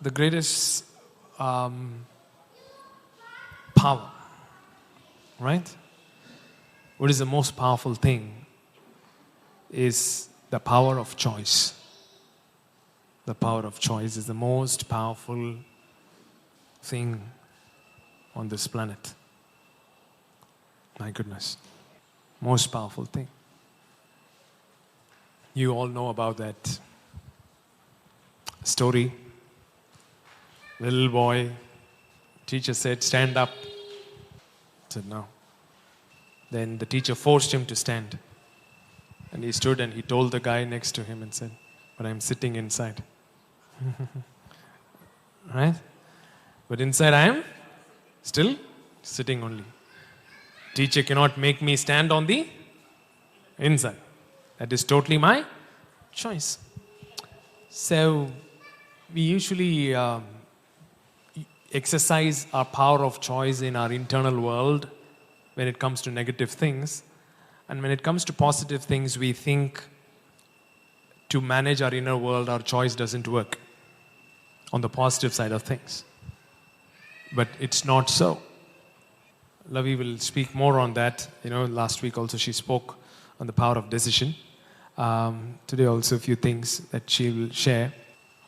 the greatest power, right? What is the most powerful thing is the power of choice. The power of choice is the most powerful thing on this planet. My goodness. Most powerful thing. You all know about that story. Little boy, teacher said, stand up. Said no. Then the teacher forced him to stand. And he stood and he told the guy next to him and said, but I'm sitting inside. Right? But inside I am still sitting only. Teacher cannot make me stand on the inside. That is totally my choice. So we usually exercise our power of choice in our internal world when it comes to negative things. And when it comes to positive things, we think to manage our inner world, our choice doesn't work on the positive side of things. But it's not so. Lavi will speak more on that. Last week also she spoke on the power of decision. Today also a few things that she will share.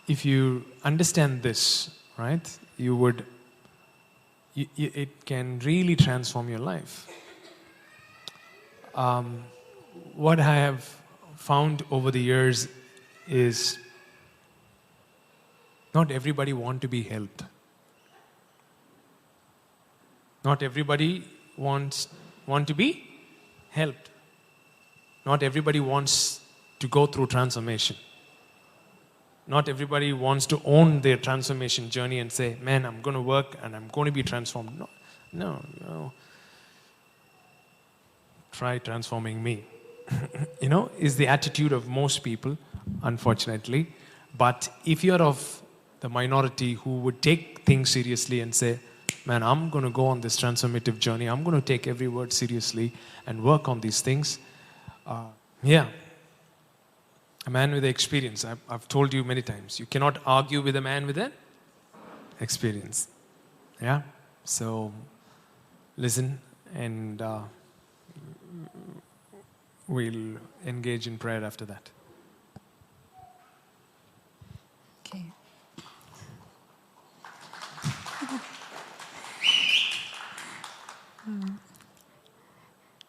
If you understand this, right, it can really transform your life. What I have found over the years is not everybody wants to be helped. Not everybody want to be helped. Not everybody wants to go through transformation. Not everybody wants to own their transformation journey and say, man, I'm going to work and I'm going to be transformed. No. Try transforming me. Is the attitude of most people, unfortunately. But if you're of the minority who would take things seriously and say, man, I'm going to go on this transformative journey. I'm going to take every word seriously and work on these things. A man with experience. I've told you many times, you cannot argue with a man with an experience. Yeah? So, listen and we'll engage in prayer after that. Okay.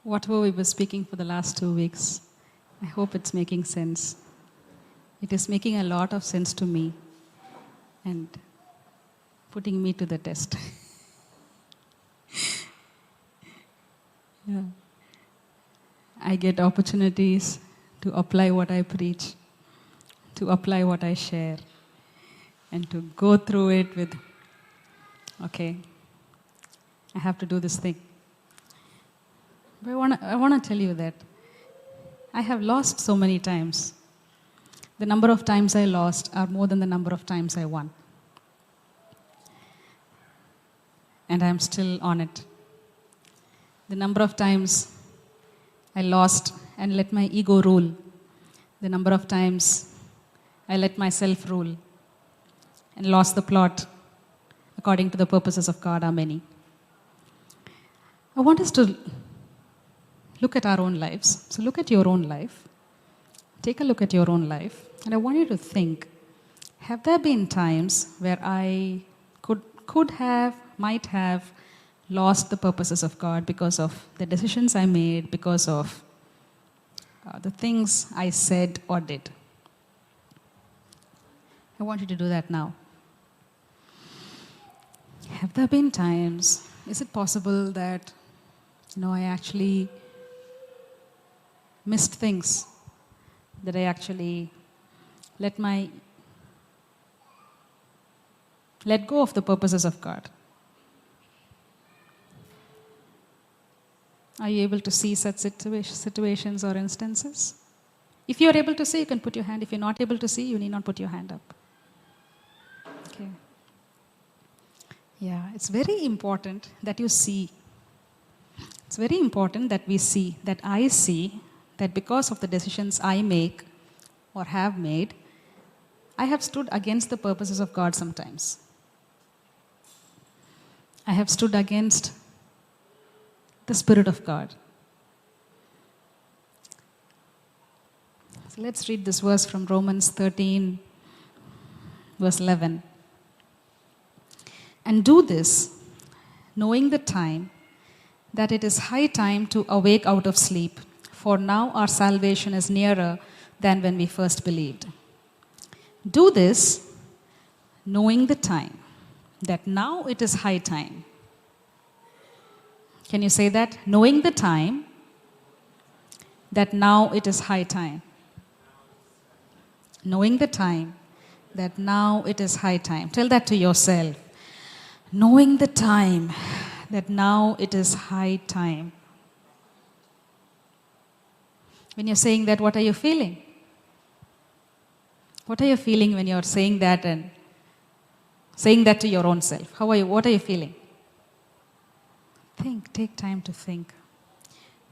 Whatever we were speaking for the last 2 weeks, I hope it's making sense. It is making a lot of sense to me and putting me to the test. Yeah. I get opportunities to apply what I preach, to apply what I share, and to go through it with, okay, I have to do this thing. But I want to tell you that I have lost so many times. The number of times I lost are more than the number of times I won. And I'm still on it. The number of times I lost and let my ego rule. The number of times I let myself rule and lost the plot according to the purposes of God are many. I want us to look at our own lives. So look at your own life. Take a look at your own life. And I want you to think, have there been times where I might have lost the purposes of God because of the decisions I made, because of the things I said or did? I want you to do that now. Have there been times, is it possible that, I actually missed things, that I actually let go of the purposes of God? Are you able to see such situations or instances? If you're able to see, you can put your hand. If you're not able to see, you need not put your hand up. Okay. Yeah, it's very important that you see. It's very important that we see, that I see, that because of the decisions I make or have made, I have stood against the purposes of God sometimes. I have stood against the Spirit of God. So let's read this verse from Romans 13, verse 11. And do this, knowing the time, that it is high time to awake out of sleep, for now our salvation is nearer than when we first believed. Do this, knowing the time, that now it is high time. Can you say that? Knowing the time, that now it is high time. Knowing the time, that now it is high time. Tell that to yourself. Knowing the time, that now it is high time. When you're saying that, what are you feeling? What are you feeling when you're saying that and saying that to your own self? What are you feeling? Think, take time to think.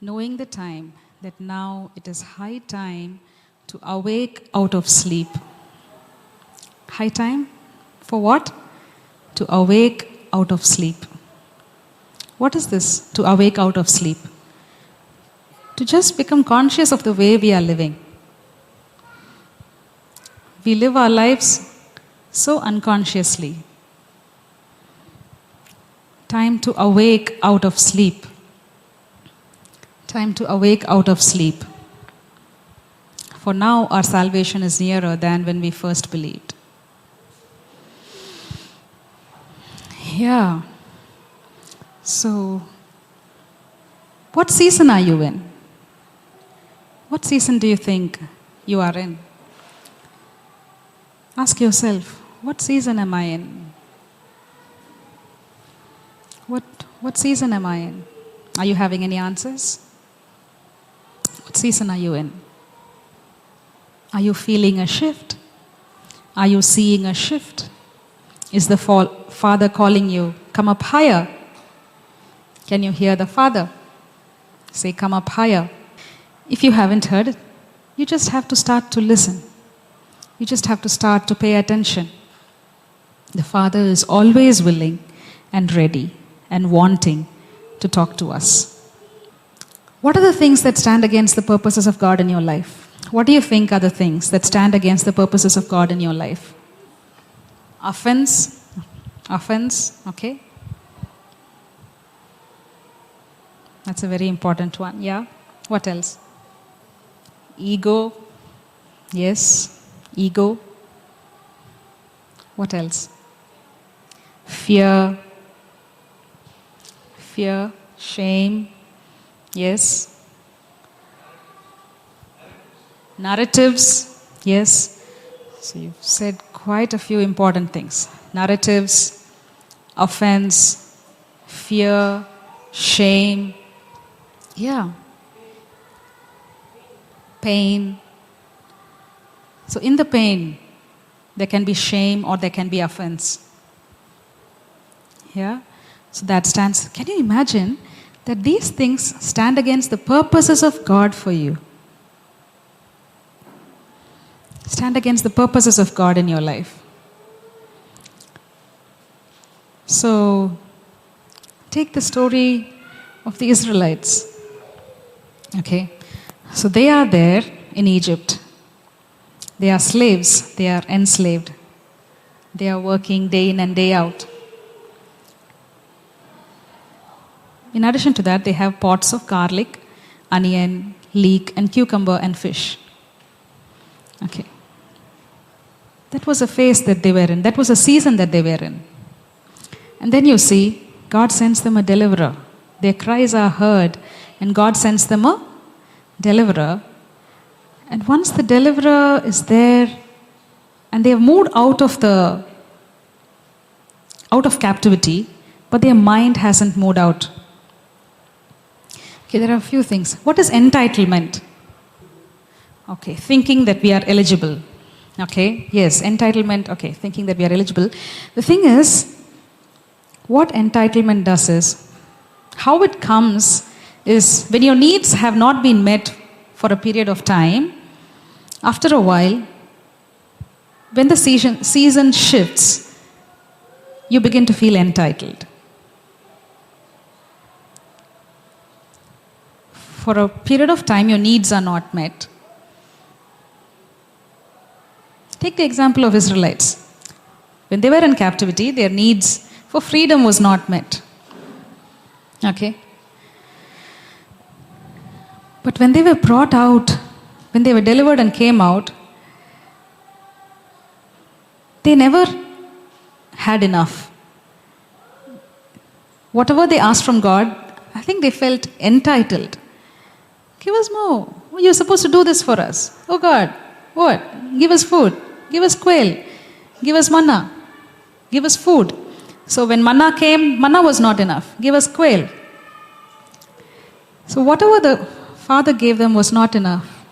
Knowing the time, that now it is high time to awake out of sleep. High time? For what? To awake out of sleep. What is this, to awake out of sleep? To just become conscious of the way we are living. We live our lives so unconsciously. Time to awake out of sleep. Time to awake out of sleep. For now our salvation is nearer than when we first believed. Yeah. So, what season are you in? What season do you think you are in? Ask yourself, what season am I in? What season am I in? Are you having any answers? What season are you in? Are you feeling a shift? Are you seeing a shift? Is the Father calling you, come up higher? Can you hear the Father say, come up higher? If you haven't heard it, you just have to start to listen. You just have to start to pay attention. The Father is always willing and ready and wanting to talk to us. What are the things that stand against the purposes of God in your life? What do you think are the things that stand against the purposes of God in your life? Offense, okay? That's a very important one, yeah? What else? Ego, yes, ego. What else? Fear, shame, yes. Narratives, yes. So you've said quite a few important things. Narratives, offense, fear, shame, yeah. Pain. So in the pain, there can be shame or there can be offense. Yeah? So that stands. Can you imagine that these things stand against the purposes of God for you? Stand against the purposes of God in your life. So, take the story of the Israelites. Okay? So they are there in Egypt. They are slaves. They are enslaved. They are working day in and day out. In addition to that, they have pots of garlic, onion, leek, and cucumber and fish. Okay. That was a phase that they were in. That was a season that they were in. And then you see, God sends them a deliverer. Their cries are heard, and God sends them a deliverer. And once the deliverer is there, and they have moved out of captivity, but their mind hasn't moved out. Okay, there are a few things. What is entitlement? Okay, thinking that we are eligible. Okay, yes, entitlement, okay, thinking that we are eligible. The thing is, what entitlement does is, how it comes is when your needs have not been met for a period of time, after a while, when the season shifts, you begin to feel entitled. For a period of time, your needs are not met. Take the example of Israelites. When they were in captivity, their needs for freedom was not met. Okay? But when they were brought out, when they were delivered and came out, they never had enough. Whatever they asked from God, I think they felt entitled. Give us more. You're supposed to do this for us. Oh God, what? Give us food. Give us quail. Give us manna. Give us food. So when manna came, manna was not enough. Give us quail. So whatever the Father gave them was not enough,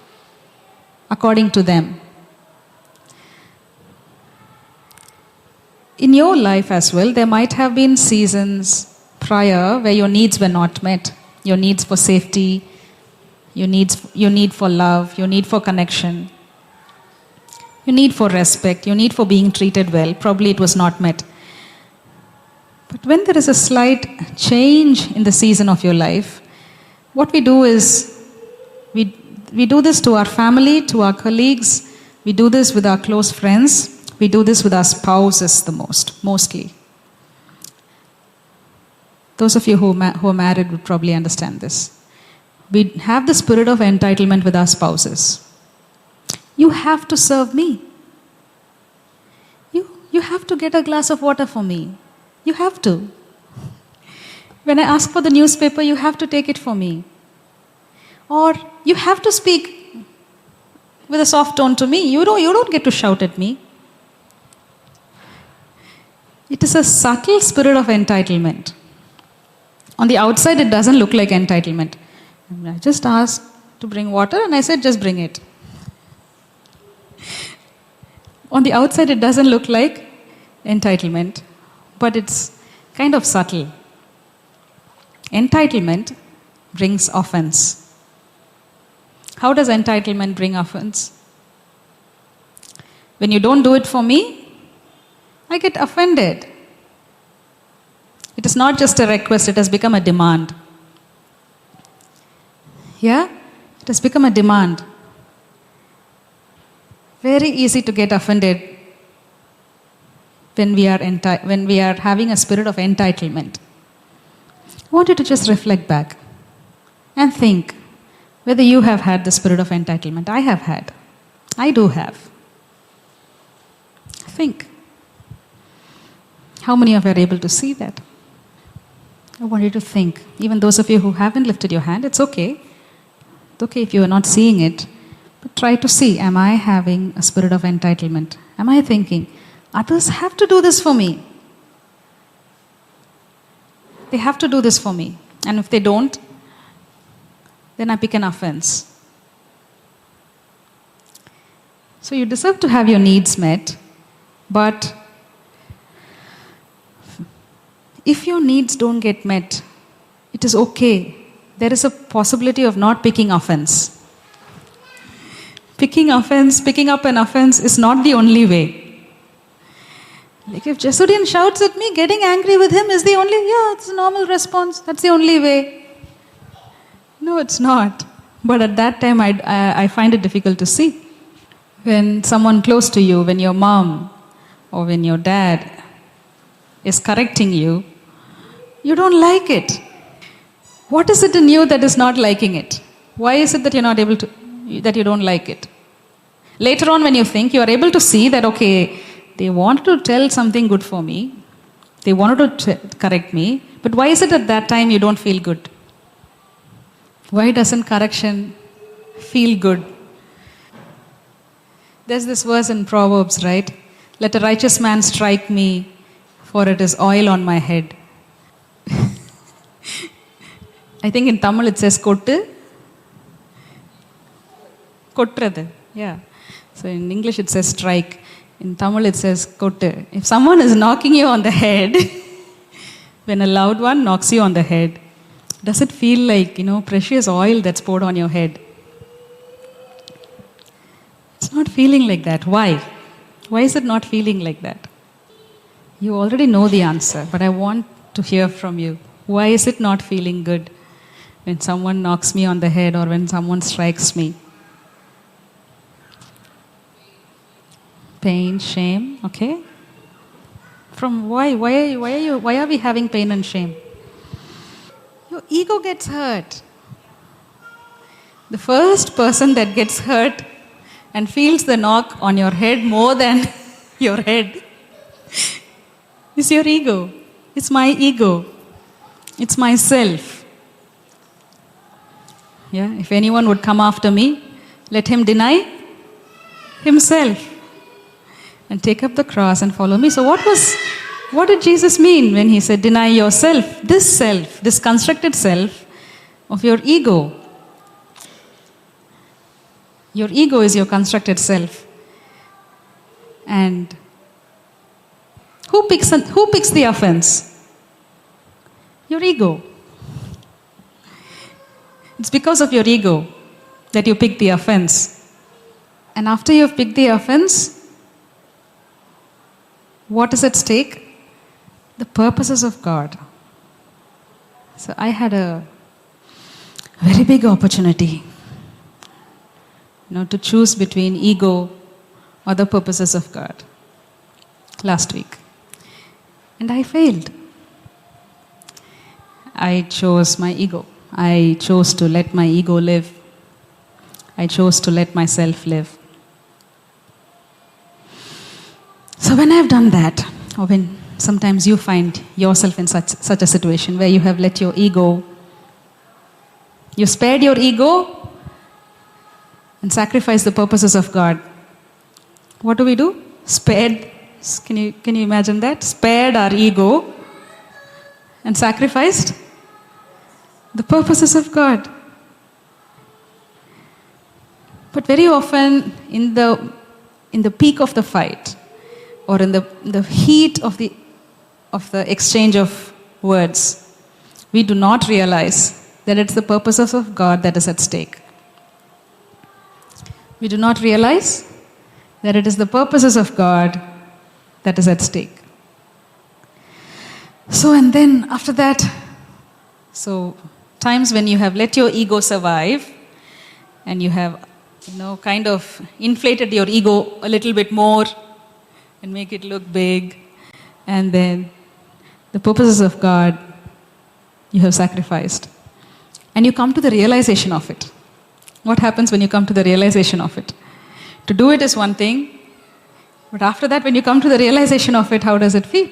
according to them. In your life as well, there might have been seasons prior where your needs were not met. Your needs for safety, your need for love, your need for connection, your need for respect, your need for being treated well. Probably it was not met. But when there is a slight change in the season of your life, what we do is we do this to our family, to our colleagues, we do this with our close friends, we do this with our spouses mostly. Those of you who are married would probably understand this. We have the spirit of entitlement with our spouses. You have to serve me. You have to get a glass of water for me. You have to. When I ask for the newspaper, you have to take it for me. Or you have to speak with a soft tone to me. You don't get to shout at me. It is a subtle spirit of entitlement. On the outside, it doesn't look like entitlement. I just asked to bring water and I said, just bring it. On the outside, it doesn't look like entitlement, but it's kind of subtle. Entitlement brings offense. How does entitlement bring offense? When you don't do it for me, I get offended. It is not just a request, it has become a demand. Yeah? It has become a demand. Very easy to get offended when we are having a spirit of entitlement. I want you to just reflect back and think whether you have had the spirit of entitlement. I have had. I do have. Think. How many of you are able to see that? I want you to think. Even those of you who haven't lifted your hand, it's okay. It's okay if you are not seeing it. But try to see, am I having a spirit of entitlement? Am I thinking, others have to do this for me? They have to do this for me. And if they don't, then I pick an offense. So you deserve to have your needs met, but if your needs don't get met, it is okay. There is a possibility of not picking offense. Picking up an offense is not the only way. Like if Jesudian shouts at me, getting angry with him is the only, it's a normal response. That's the only way. No, it's not. But at that time, I find it difficult to see. When someone close to you, when your mom or when your dad is correcting you, you don't like it. What is it in you that is not liking it? Why is it that you're not able to, that you don't like it? Later on when you think, you are able to see that, okay, they wanted to tell something good for me. They wanted to correct me. But why is it at that time you don't feel good? Why doesn't correction feel good? There's this verse in Proverbs, right? Let a righteous man strike me, for it is oil on my head. I think in Tamil it says kottu. Kottrathu. Yeah. So in English it says strike. In Tamil it says kottu. If someone is knocking you on the head, when a loud one knocks you on the head, does it feel like, precious oil that's poured on your head? It's not feeling like that. Why? Why is it not feeling like that? You already know the answer, but I want to hear from you. Why is it not feeling good when someone knocks me on the head or when someone strikes me? Pain, shame, okay? From why? Why are we having pain and shame? Your ego gets hurt. The first person that gets hurt and feels the knock on your head more than your head is your ego. It's my ego. It's myself. Yeah, if anyone would come after me, let him deny himself and take up the cross and follow me. So what did Jesus mean when he said deny yourself? This constructed self of your ego. Your ego is your constructed self. And who picks the offense? Your ego. It's because of your ego that you pick the offense. And after you've picked the offense, what is at stake? The purposes of God. So I had a very big opportunity, to choose between ego or the purposes of God last week. And I failed. I chose my ego. I chose to let my ego live. I chose to let myself live. So when I've done that, or when sometimes you find yourself in such a situation where you have let your ego, you spared your ego and sacrificed the purposes of God. What do? Spared. Can you imagine that? Spared our ego and sacrificed the purposes of God. But very often in the peak of the fight, or in the heat of the exchange of words, we do not realize that it's the purposes of God that is at stake. We do not realize that it is the purposes of God that is at stake. So, and then after that, so times when you have let your ego survive and you have, kind of inflated your ego a little bit more and make it look big, and then the purposes of God you have sacrificed. And you come to the realization of it. What happens when you come to the realization of it? To do it is one thing, but after that, when you come to the realization of it, how does it feel?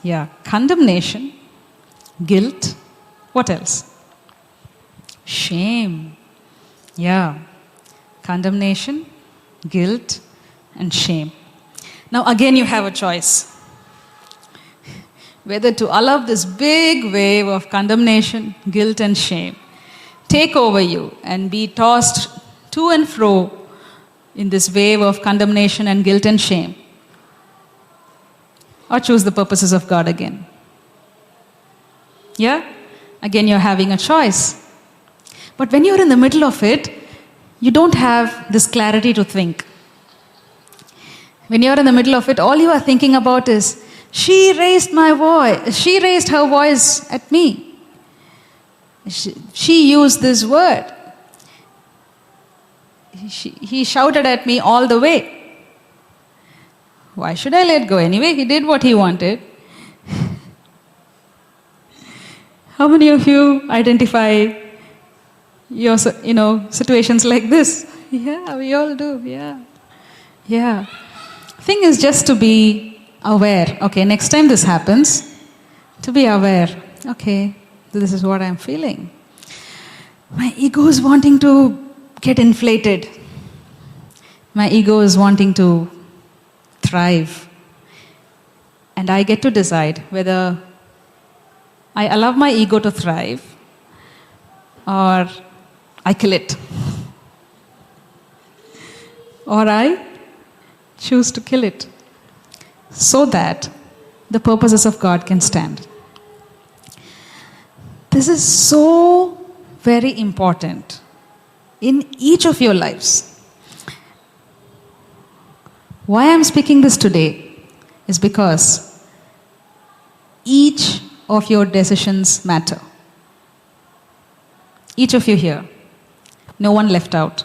Yeah, condemnation, guilt, what else? Shame. Yeah, condemnation, guilt, and shame. Now again you have a choice. Whether to allow this big wave of condemnation, guilt, and shame take over you and be tossed to and fro in this wave of condemnation and guilt and shame, or choose the purposes of God again. Yeah? Again, you're having a choice. But when you're in the middle of it, you don't have this clarity to think. When you're in the middle of it, all you are thinking about is, she raised her voice at me. She used this word. He shouted at me all the way. Why should I let go? Anyway, he did what he wanted. How many of you identify your, situations like this? Yeah, we all do. Yeah. Thing is just to be aware. Okay, next time this happens, to be aware. Okay, this is what I'm feeling. My ego is wanting to get inflated. My ego is wanting to thrive. And I get to decide whether I allow my ego to thrive or I kill it. Or I choose to kill it so that the purposes of God can stand. This is so very important in each of your lives. Why I'm speaking this today is because each of your decisions matter. Each of you here, no one left out.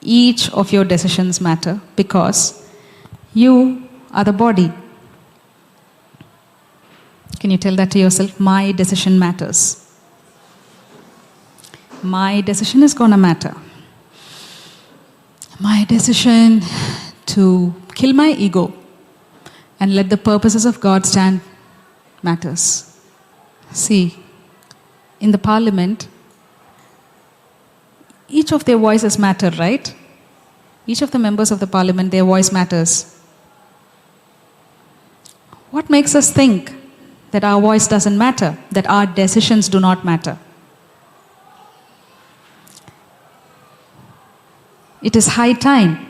Each of your decisions matter because you are the body. Can you tell that to yourself? My decision matters. My decision is gonna matter. My decision to kill my ego and let the purposes of God stand matters. See, in the parliament, each of their voices matter, right? Each of the members of the parliament, their voice matters. What makes us think that our voice doesn't matter, that our decisions do not matter? It is high time.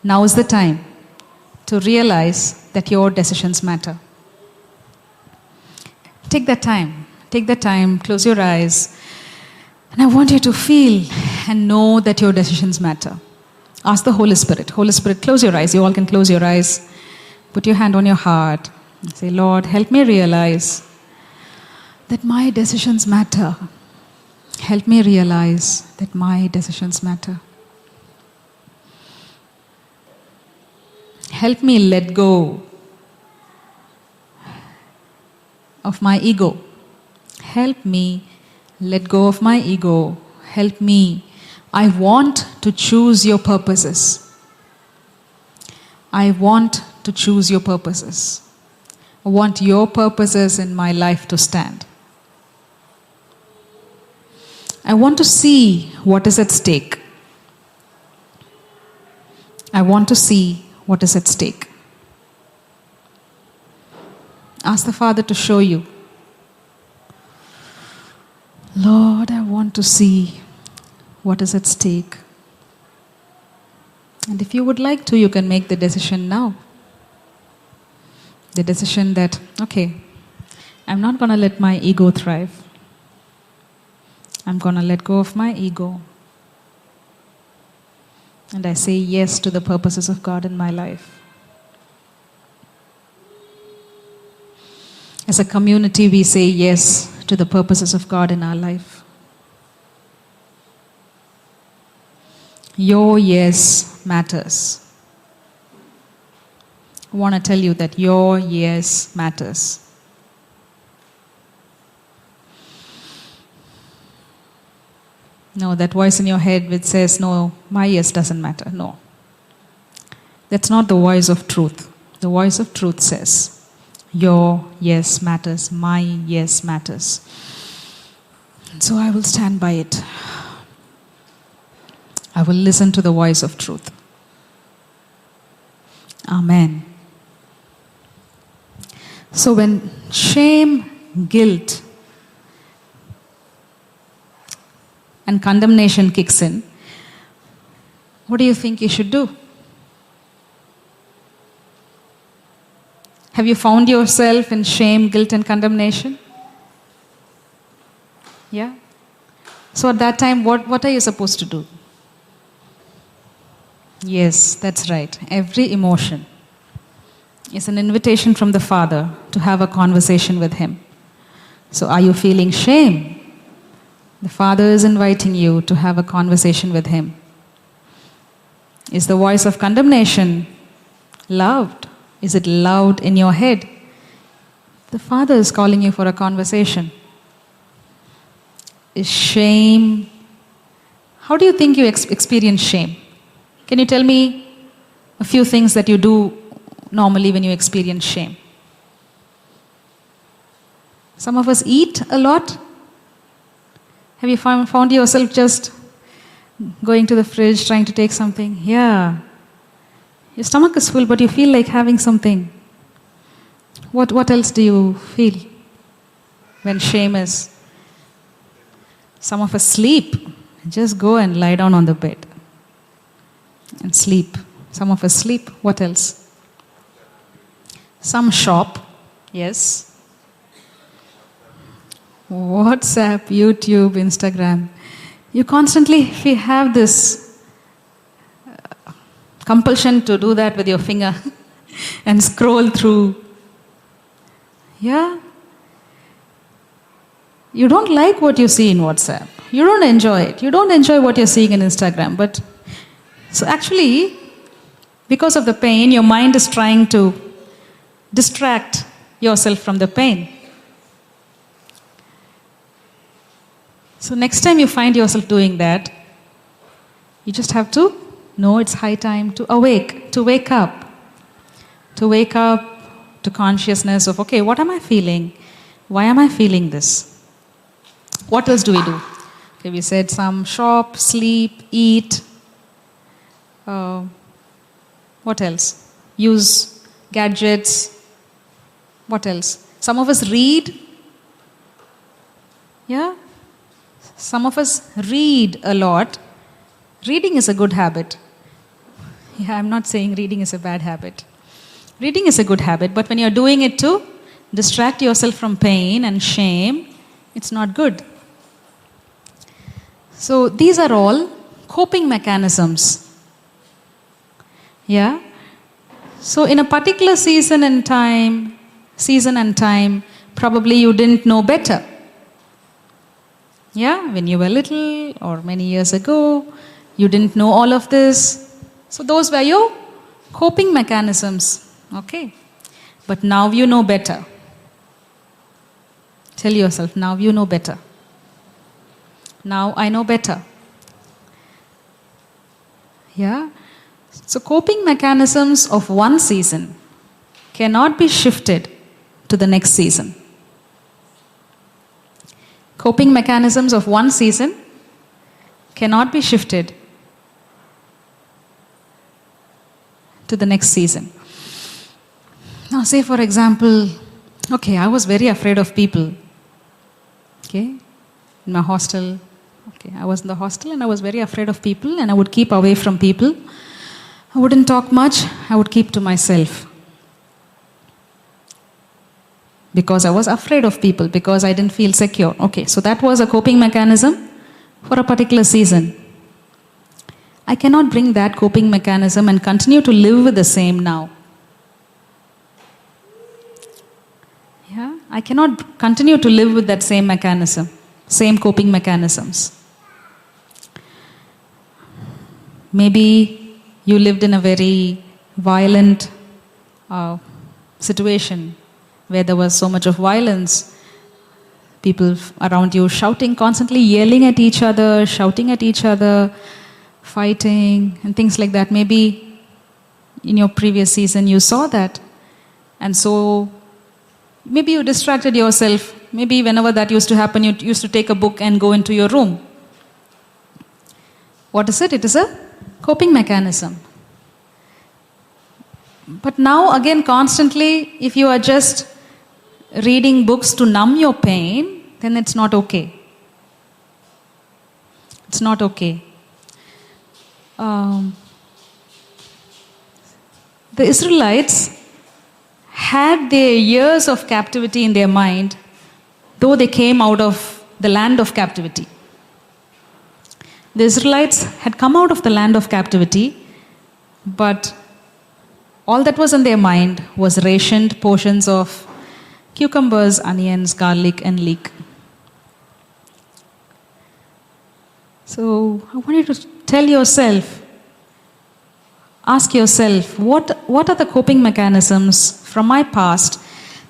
Now is the time to realize that your decisions matter. Take that time, close your eyes, and I want you to feel and know that your decisions matter. Ask the Holy Spirit. Holy Spirit, close your eyes. You all can close your eyes. Put your hand on your heart. Say, Lord, help me realize that my decisions matter. Help me realize that my decisions matter. Help me let go of my ego. Help me let go of my ego. Help me. I want to choose your purposes. I want to choose your purposes. I want your purposes in my life to stand. I want to see what is at stake. I want to see what is at stake. Ask the Father to show you. Lord, I want to see what is at stake. And if you would like to, you can make the decision now. The decision that, okay, I'm not going to let my ego thrive. I'm going to let go of my ego. And I say yes to the purposes of God in my life. As a community, we say yes to the purposes of God in our life. Your yes matters. I want to tell you that your yes matters. No, that voice in your head which says, no, my yes doesn't matter. No. That's not the voice of truth. The voice of truth says, your yes matters. My yes matters. And so I will stand by it. I will listen to the voice of truth. Amen. So when shame, guilt, and condemnation kicks in, what do you think you should do? Have you found yourself in shame, guilt, and condemnation? Yeah? So at that time, what are you supposed to do? Yes, that's right. Every emotion is an invitation from the Father to have a conversation with Him. So are you feeling shame? The Father is inviting you to have a conversation with Him. Is the voice of condemnation loud? Is it loud in your head? The Father is calling you for a conversation. Is shame? How do you think you experience shame? Can you tell me a few things that you do normally when you experience shame? Some of us eat a lot. Have you found yourself just going to the fridge, trying to take something? Yeah. Your stomach is full, but you feel like having something. What else do you feel when shame is? Some of us sleep. Just go and lie down on the bed and sleep. Some of us sleep. What else? Some shop. Yes. WhatsApp, YouTube, Instagram. You constantly have this compulsion to do that with your finger and scroll through. Yeah? You don't like what you see in WhatsApp. You don't enjoy it. You don't enjoy what you're seeing in Instagram. But so actually, because of the pain, your mind is trying to distract yourself from the pain. So next time you find yourself doing that, you just have to know it's high time to wake up to consciousness of, okay, what am I feeling? Why am I feeling this? What else do we do? Okay, we said some shop, sleep, eat. What else? Use gadgets. What else? Some of us read. Yeah? Some of us read a lot. Reading is a good habit. Yeah, I'm not saying reading is a bad habit. Reading is a good habit, but when you're doing it to distract yourself from pain and shame, it's not good. So these are all coping mechanisms. Yeah? So in a particular season and time, probably you didn't know better. Yeah? When you were little or many years ago, you didn't know all of this. So those were your coping mechanisms. Okay? But now you know better. Tell yourself, now you know better. Now I know better. Yeah? So coping mechanisms of one season cannot be shifted to the next season. Coping mechanisms of one season cannot be shifted to the next season. Now say for example, okay, I was very afraid of people. Okay? In my hostel. Okay, I was in the hostel and I was very afraid of people and I would keep away from people. I wouldn't talk much. I would keep to myself. Because I was afraid of people, because I didn't feel secure. Okay, so that was a coping mechanism for a particular season. I cannot bring that coping mechanism and continue to live with the same now. Yeah, I cannot continue to live with that same mechanism, same coping mechanisms. Maybe you lived in a very violent situation where there was so much of violence, people around you shouting, constantly yelling at each other, shouting at each other, fighting, and things like that. Maybe in your previous season you saw that. And so maybe you distracted yourself. Maybe whenever that used to happen, you used to take a book and go into your room. What is it? It is a coping mechanism. But now again, constantly, if you are just reading books to numb your pain, then it's not okay. It's not okay. The Israelites had their years of captivity in their mind, though they came out of the land of captivity. The Israelites had come out of the land of captivity, but all that was in their mind was rationed portions of cucumbers, onions, garlic, and leek. So I want you to tell yourself, ask yourself, what are the coping mechanisms from my past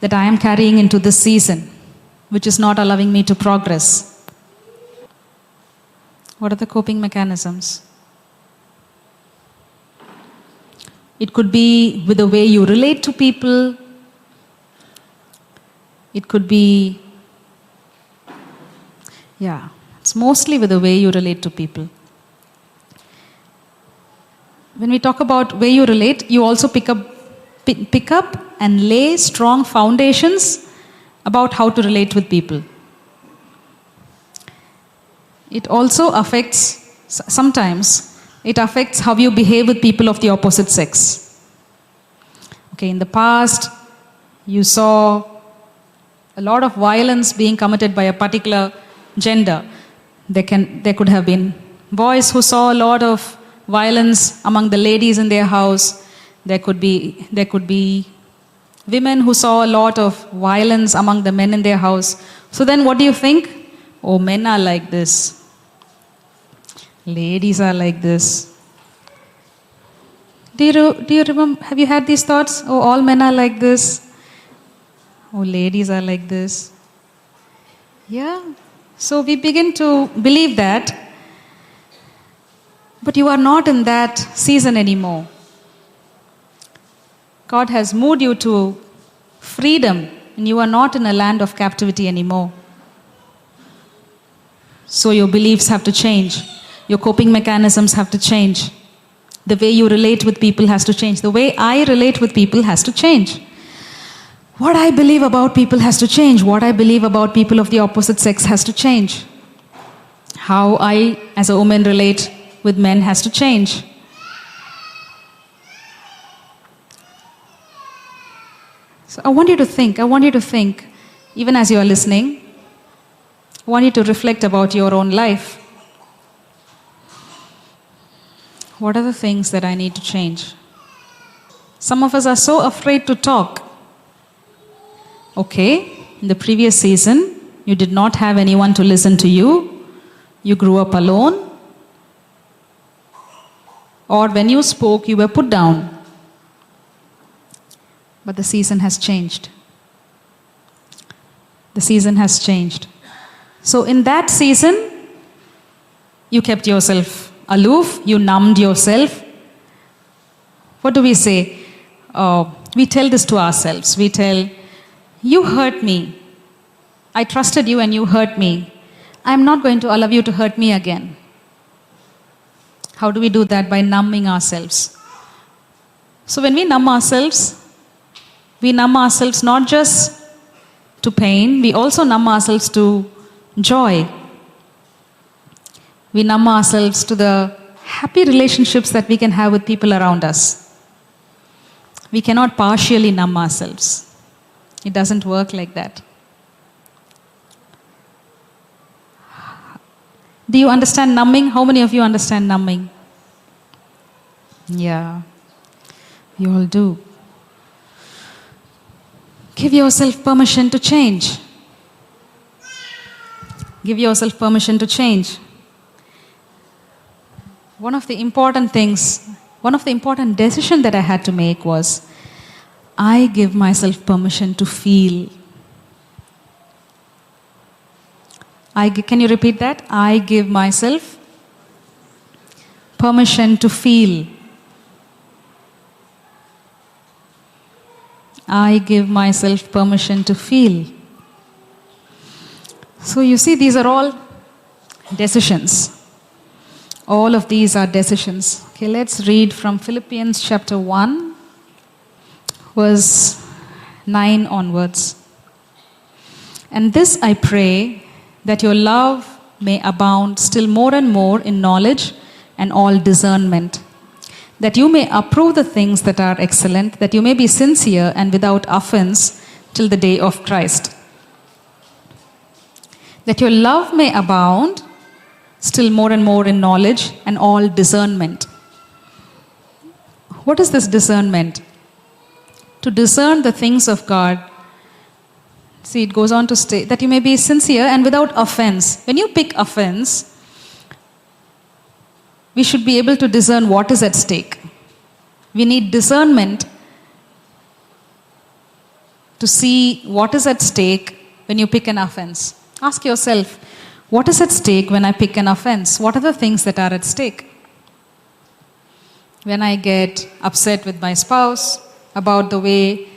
that I am carrying into this season, which is not allowing me to progress? What are the coping mechanisms? It could be with the way you relate to people. It could be, it's mostly with the way you relate to people. When we talk about way you relate, you also pick up and lay strong foundations about how to relate with people. It also affects, sometimes, it affects how you behave with people of the opposite sex. Okay, in the past, you saw a lot of violence being committed by a particular gender. There could have been boys who saw a lot of violence among the ladies in their house. There could be women who saw a lot of violence among the men in their house. So then what do you think? Oh, men are like this. Ladies are like this. Do you remember, have you had these thoughts? Oh, all men are like this. Oh, ladies are like this. Yeah. So we begin to believe that. But you are not in that season anymore. God has moved you to freedom, and you are not in a land of captivity anymore. So your beliefs have to change. Your coping mechanisms have to change. The way you relate with people has to change. The way I relate with people has to change. What I believe about people has to change. What I believe about people of the opposite sex has to change. How I, as a woman, relate with men has to change. So I want you to think, even as you are listening, I want you to reflect about your own life. What are the things that I need to change? Some of us are so afraid to talk. Okay, in the previous season, you did not have anyone to listen to you. You grew up alone. Or when you spoke, you were put down. But the season has changed. The season has changed. So in that season, you kept yourself aloof, you numbed yourself. What do we say? We tell this to ourselves. We tell, you hurt me. I trusted you and you hurt me. I'm not going to allow you to hurt me again. How do we do that? By numbing ourselves. So when we numb ourselves not just to pain, we also numb ourselves to joy. We numb ourselves to the happy relationships that we can have with people around us. We cannot partially numb ourselves. It doesn't work like that. Do you understand numbing? How many of you understand numbing? Yeah, you all do. Give yourself permission to change. Give yourself permission to change. One of the important decisions that I had to make was, I give myself permission to feel. Can you repeat that? I give myself permission to feel. I give myself permission to feel. So you see, these are all decisions. All of these are decisions. Okay, let's read from Philippians chapter 1, verse 9 onwards. And this I pray, that your love may abound still more and more in knowledge and all discernment, that you may approve the things that are excellent, that you may be sincere and without offense till the day of Christ. That your love may abound still more and more in knowledge and all discernment. What is this discernment? To discern the things of God. See, it goes on to state that you may be sincere and without offense. When you pick offense, we should be able to discern what is at stake. We need discernment to see what is at stake when you pick an offense. Ask yourself, what is at stake when I pick an offense? What are the things that are at stake? When I get upset with my spouse about the way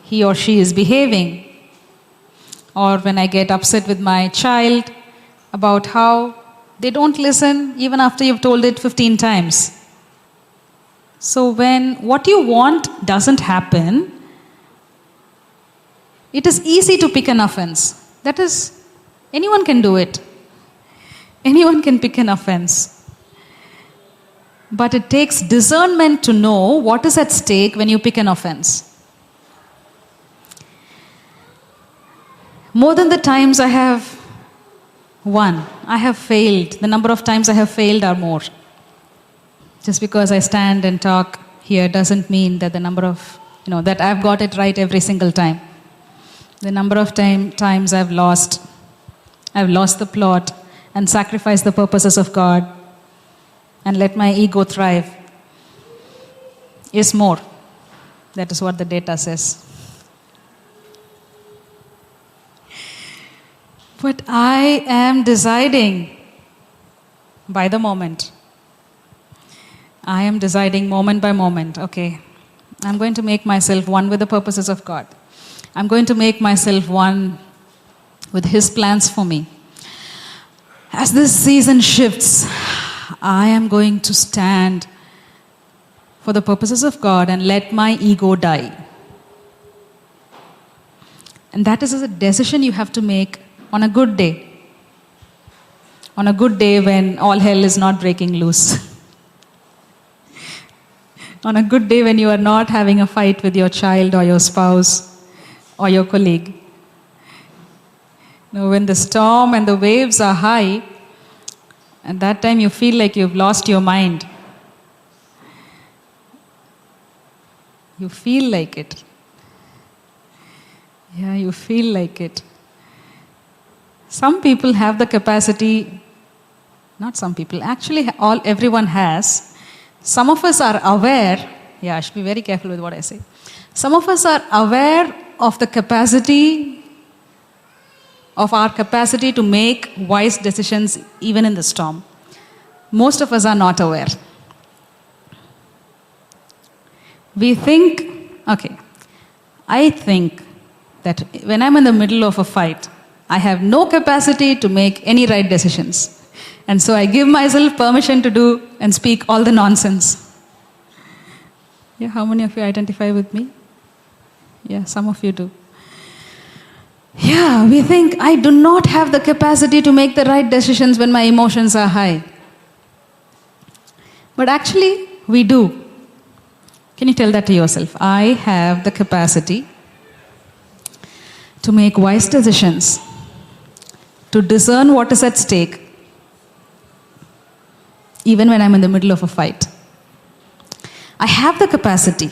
he or she is behaving, or when I get upset with my child about how they don't listen even after you've told it 15 times. So when what you want doesn't happen, it is easy to pick an offense. That is, anyone can do it. Anyone can pick an offense. But it takes discernment to know what is at stake when you pick an offense. More than the times I have won, I have failed. The number of times I have failed are more. Just because I stand and talk here doesn't mean that the number of, that I've got it right every single time. The number of times I've lost the plot and sacrificed the purposes of God and let my ego thrive is more. That is what the data says. But I am deciding by the moment. I am deciding moment by moment. Okay, I'm going to make myself one with the purposes of God. I'm going to make myself one with His plans for me. As this season shifts, I am going to stand for the purposes of God and let my ego die. And that is a decision you have to make on a good day. On a good day when all hell is not breaking loose. On a good day when you are not having a fight with your child or your spouse or your colleague. When the storm and the waves are high, at that time you feel like you've lost your mind. You feel like it. Yeah, you feel like it. Some people have the capacity, not some people, actually everyone has. Some of us are aware, I should be very careful with what I say. Some of us are aware of the capacity, of our capacity to make wise decisions even in the storm. Most of us are not aware. We think, I think that when I'm in the middle of a fight, I have no capacity to make any right decisions. And so I give myself permission to do and speak all the nonsense. Yeah, how many of you identify with me? Yeah, some of you do. Yeah, we think I do not have the capacity to make the right decisions when my emotions are high. But actually, we do. Can you tell that to yourself? I have the capacity to make wise decisions, to discern what is at stake, even when I'm in the middle of a fight. I have the capacity,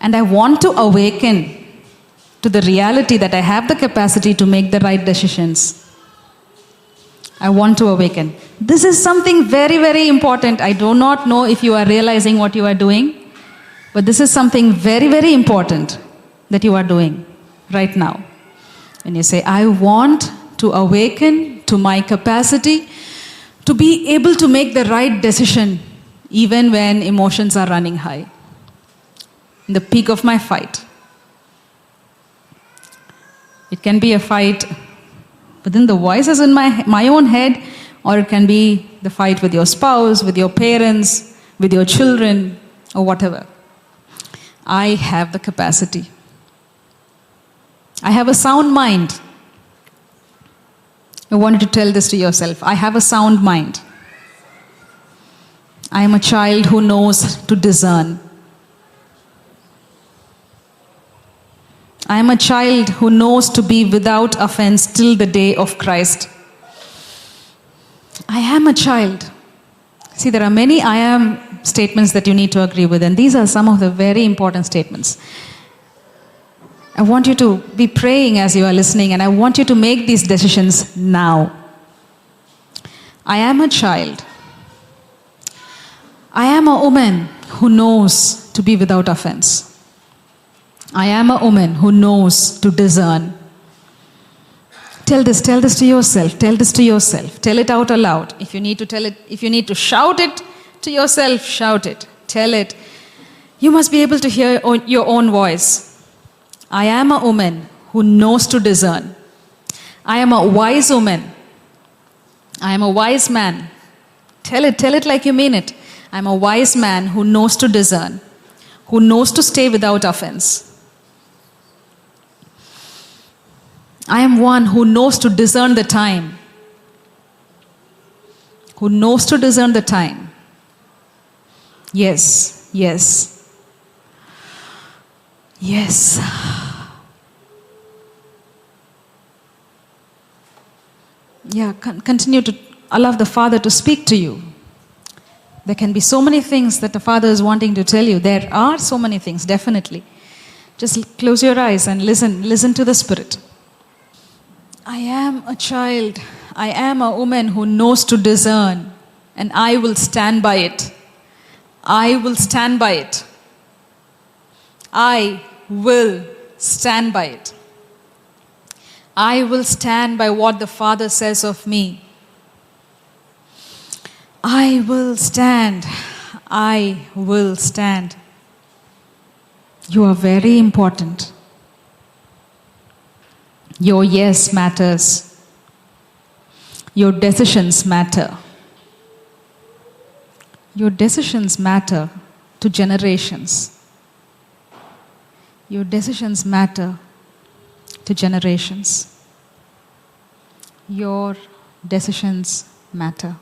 and I want to awaken to the reality that I have the capacity to make the right decisions. I want to awaken. This is something very, very important. I do not know if you are realizing what you are doing, but this is something very, very important that you are doing right now. And you say, I want to awaken to my capacity to be able to make the right decision even when emotions are running high. In the peak of my fight. It can be a fight within the voices in my own head, or it can be the fight with your spouse, with your parents, with your children, or whatever. I have the capacity. I have a sound mind. I want you to tell this to yourself. I have a sound mind. I am a child who knows to discern. I am a child who knows to be without offense till the day of Christ. I am a child. See, there are many I am statements that you need to agree with, and these are some of the very important statements. I want you to be praying as you are listening, and I want you to make these decisions now. I am a child. I am a woman who knows to be without offense. I am a woman who knows to discern. Tell this to yourself. Tell this to yourself. Tell it out aloud. If you need to tell it, if you need to shout it to yourself, shout it. Tell it. You must be able to hear your own voice. I am a woman who knows to discern. I am a wise woman. I am a wise man. Tell it like you mean it. I am a wise man who knows to discern, who knows to stay without offense. I am one who knows to discern the time. Who knows to discern the time. Yes, yes. Yes. Yeah, continue to allow the Father to speak to you. There can be so many things that the Father is wanting to tell you. There are so many things, definitely. Just close your eyes and listen to the Spirit. I am a child. I am a woman who knows to discern, and I will stand by it. I will stand by it. I will stand by it. I will stand by what the Father says of me. I will stand. I will stand. You are very important. Your yes matters. Your decisions matter. Your decisions matter to generations. Your decisions matter to generations. Your decisions matter.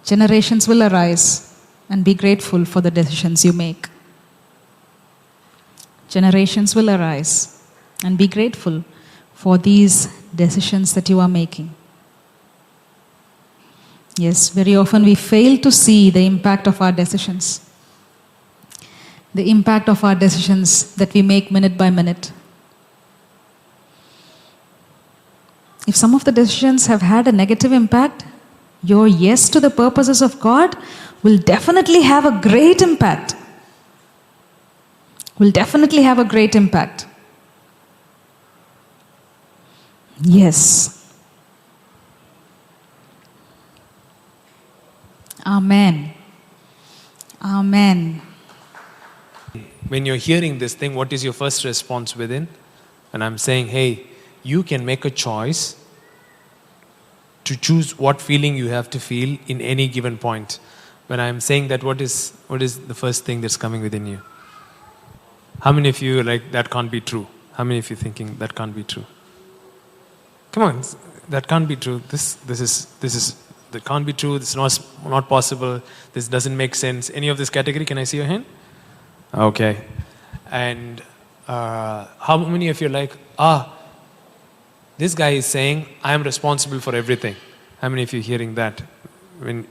Generations will arise and be grateful for the decisions you make. Generations will arise and be grateful for these decisions that you are making. Yes, very often we fail to see the impact of our decisions. The impact of our decisions that we make minute by minute. If some of the decisions have had a negative impact, your yes to the purposes of God will definitely have a great impact. Will definitely have a great impact. Yes. Amen. Amen. When you're hearing this thing, what is your first response within? And I'm saying, hey, you can make a choice to choose what feeling you have to feel in any given point. When I'm saying that, what is the first thing that's coming within you? How many of you are like, that can't be true? How many of you thinking that can't be true? Come on, that can't be true. This is that can't be true. This is not possible. This doesn't make sense. Any of this category? Can I see your hand? Okay. And how many of you are like, this guy is saying, I am responsible for everything. How many of you hearing that? When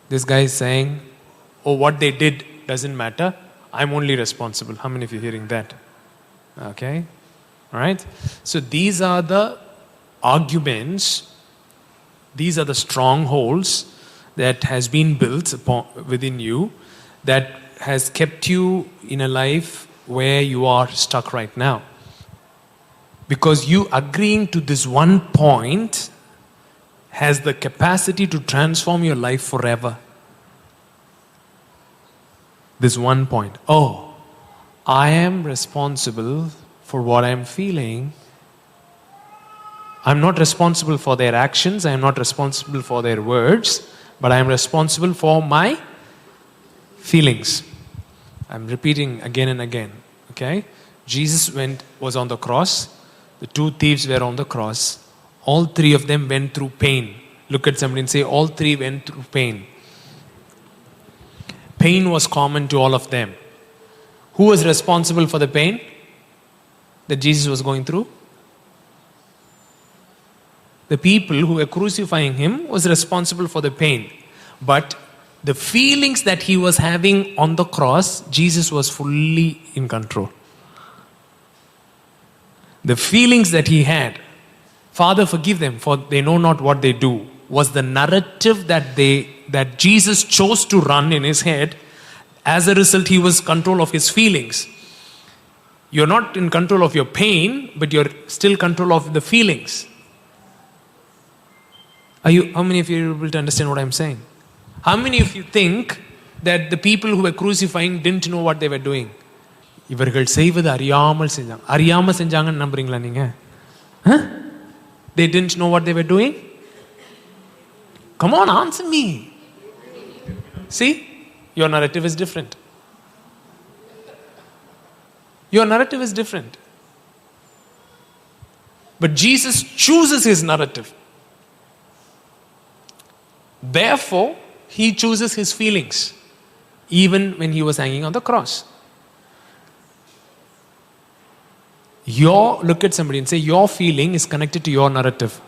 this guy is saying, oh, what they did doesn't matter. I'm only responsible. How many of you hearing that? Okay. All right. So these are the arguments. These are the strongholds that has been built within you that has kept you in a life where you are stuck right now. Because you agreeing to this one point has the capacity to transform your life forever. This one point. Oh, I am responsible for what I'm feeling. I'm not responsible for their actions. I am not responsible for their words. But I am responsible for my feelings. I'm repeating again and again. Okay? Jesus was on the cross. The two thieves were on the cross. All three of them went through pain. Look at somebody and say, all three went through pain. Pain was common to all of them. Who was responsible for the pain that Jesus was going through? The people who were crucifying him was responsible for the pain. But the feelings that he was having on the cross, Jesus was fully in control. The feelings that he had, Father, forgive them, for they know not what they do, was the narrative that Jesus chose to run in his head. As a result, he was in control of his feelings. You're not in control of your pain, but you're still in control of the feelings. How many of you are able to understand what I'm saying? How many of you think that the people who were crucifying didn't know what they were doing? இவர்கள் செய்வது அறியாமல் செஞ்சாங்க. அறியாமல் செஞ்சாங்கன்னு நம்புறீங்களா நீங்க? They didn't know what they were doing? Come on, answer me. See? Your narrative is different. Your narrative is different. But Jesus chooses his narrative. Therefore, he chooses his feelings, even when he was hanging on the cross. Look at somebody and say, your feeling is connected to your narrative.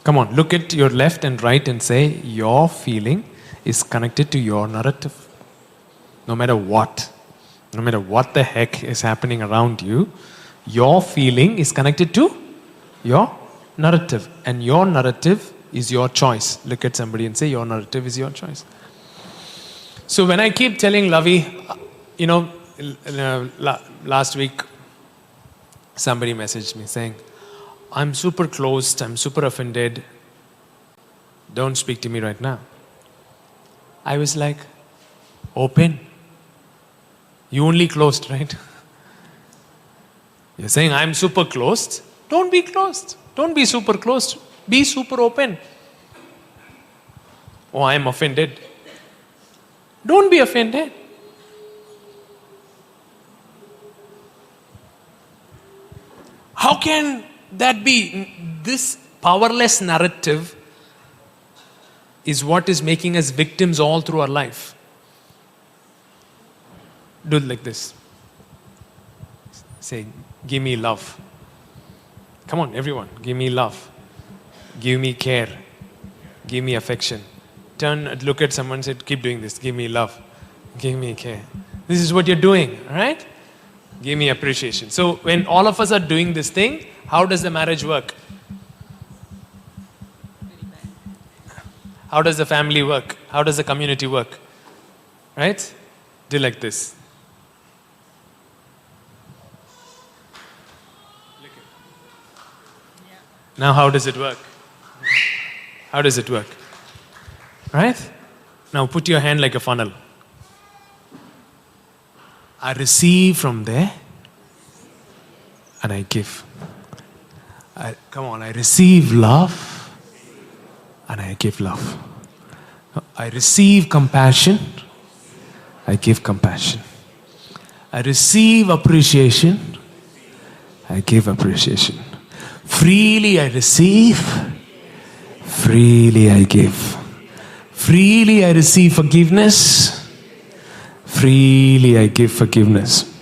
Come on, look at your left and right and say, your feeling is connected to your narrative. No matter what the heck is happening around you, your feeling is connected to your narrative. And your narrative is your choice. Look at somebody and say, your narrative is your choice. So when I keep telling Lavi, last week, somebody messaged me saying, I'm super closed, I'm super offended, don't speak to me right now. I was like, open. You only closed, right? You're saying, I'm super closed. Don't be closed. Don't be super closed. Be super open. Oh, I'm offended. Don't be offended. How can that be? This powerless narrative is what is making us victims all through our life. Do it like this. Say, give me love. Come on, everyone. Give me love. Give me care. Give me affection. Turn and look at someone and say, keep doing this. Give me love. Give me care. This is what you're doing, right? Give me appreciation. So when all of us are doing this thing, how does the marriage work? How does the family work? How does the community work? Right? Do like this. Now how does it work? How does it work? Right? Now put your hand like a funnel. I receive from there and I give. I receive love and I give love. I receive compassion, I give compassion. I receive appreciation, I give appreciation. Freely I receive, freely I give. Freely I receive forgiveness, freely I give forgiveness.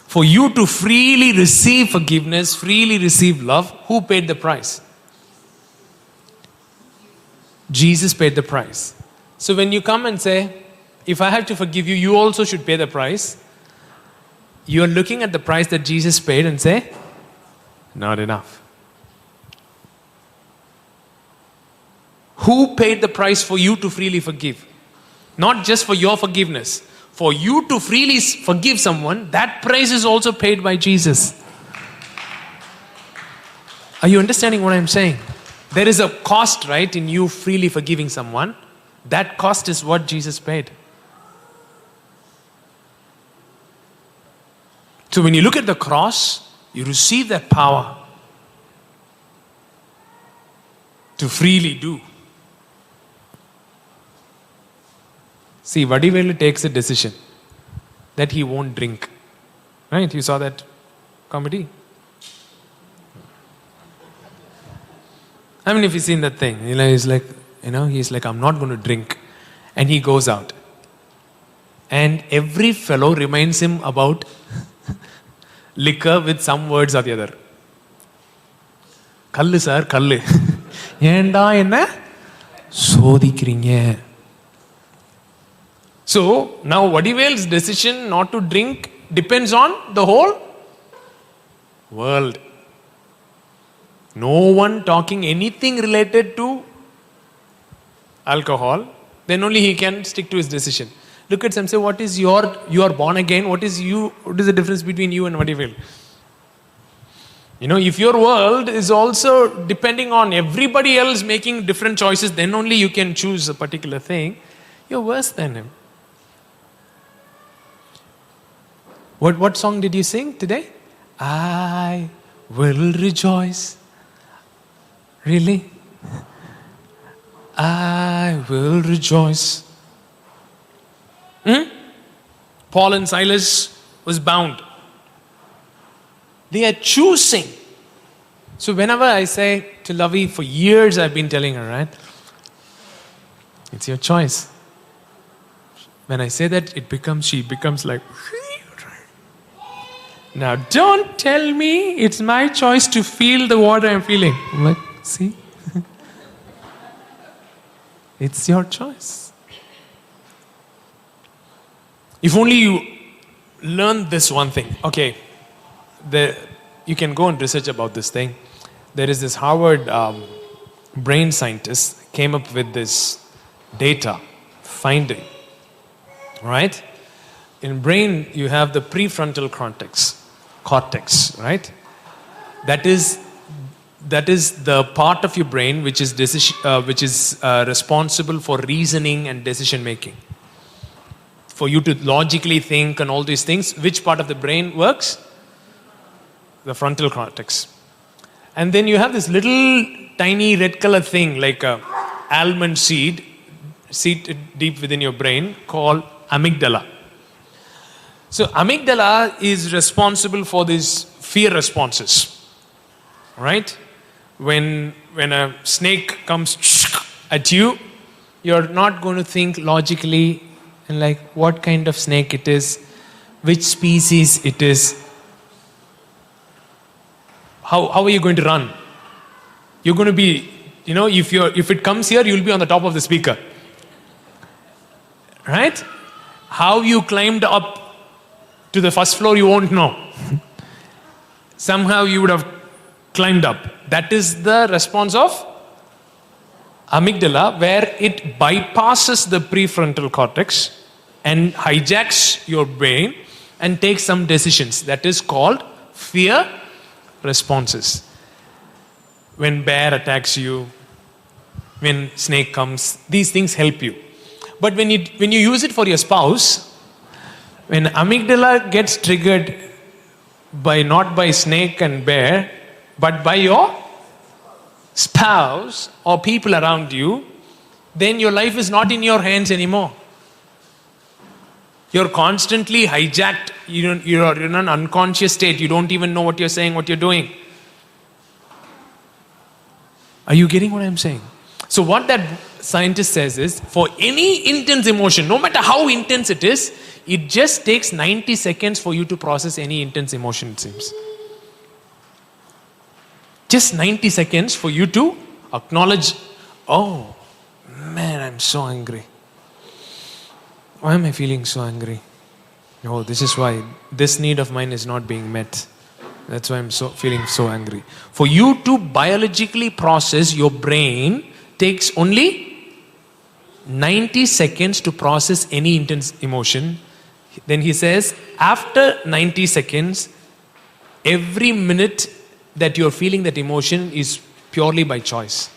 For you to freely receive forgiveness, freely receive love, who paid the price? Jesus paid the price. So when you come and say, if I have to forgive you, you also should pay the price. You are looking at the price that Jesus paid and say, not enough. Who paid the price for you to freely forgive? Not just for your forgiveness. For you to freely forgive someone, that price is also paid by Jesus. Are you understanding what I'm saying? There is a cost, right, in you freely forgiving someone. That cost is what Jesus paid. So when you look at the cross, you receive that power to freely do. See, Vadivelu takes a decision that he won't drink. Right? You saw that comedy? I mean, if you've seen that thing, he's like, I'm not going to drink. And he goes out. And every fellow reminds him about liquor with some words or the other. Kallu sir, kallu. Yenda enna sodikringa. So, now Vadivel's decision not to drink depends on the whole world. No one talking anything related to alcohol, then only he can stick to his decision. Look at some, say, you are born again, what is the difference between you and Vadivel? If your world is also depending on everybody else making different choices, then only you can choose a particular thing, you're worse than him. What song did you sing today? I will rejoice. Really? I will rejoice. Paul and Silas was bound. They are choosing. So whenever I say to Lavi, for years I've been telling her, right? It's your choice. When I say that, she becomes like, now don't tell me it's my choice to feel the what I'm feeling. I'm like, see? It's your choice. If only you learn this one thing. Okay, you can go and research about this thing. There is this Harvard brain scientist came up with this data finding. Right? In brain, you have the prefrontal cortex, right? That is the part of your brain which is responsible for reasoning and decision making. For you to logically think and all these things, which part of the brain works? The frontal cortex. And then you have this little tiny red color thing like a almond seed seated deep within your brain called amygdala. So amygdala is responsible for these fear responses, right? When a snake comes at you, you're not going to think logically and like what kind of snake it is, which species it is. How are you going to run? You're going to be, if it comes here, you'll be on the top of the speaker. Right? How you climbed up to the first floor, you won't know. Somehow you would have climbed up. That is the response of amygdala, where it bypasses the prefrontal cortex and hijacks your brain and takes some decisions. That is called fear responses. When bear attacks you, when snake comes, these things help you. But when you use it for your spouse, when amygdala gets triggered not by snake and bear, but by your spouse or people around you, then your life is not in your hands anymore. You're constantly hijacked. You're in an unconscious state. You don't even know what you're saying, what you're doing. Are you getting what I'm saying? So what that scientist says is, for any intense emotion, no matter how intense it is, it just takes 90 seconds for you to process any intense emotion, it seems. Just 90 seconds for you to acknowledge, oh, man, I'm so angry. Why am I feeling so angry? Oh, this is why this need of mine is not being met. That's why I'm feeling so angry. For you to biologically process, your brain takes only 90 seconds to process any intense emotion. Then he says, after 90 seconds, every minute that you're feeling that emotion is purely by choice.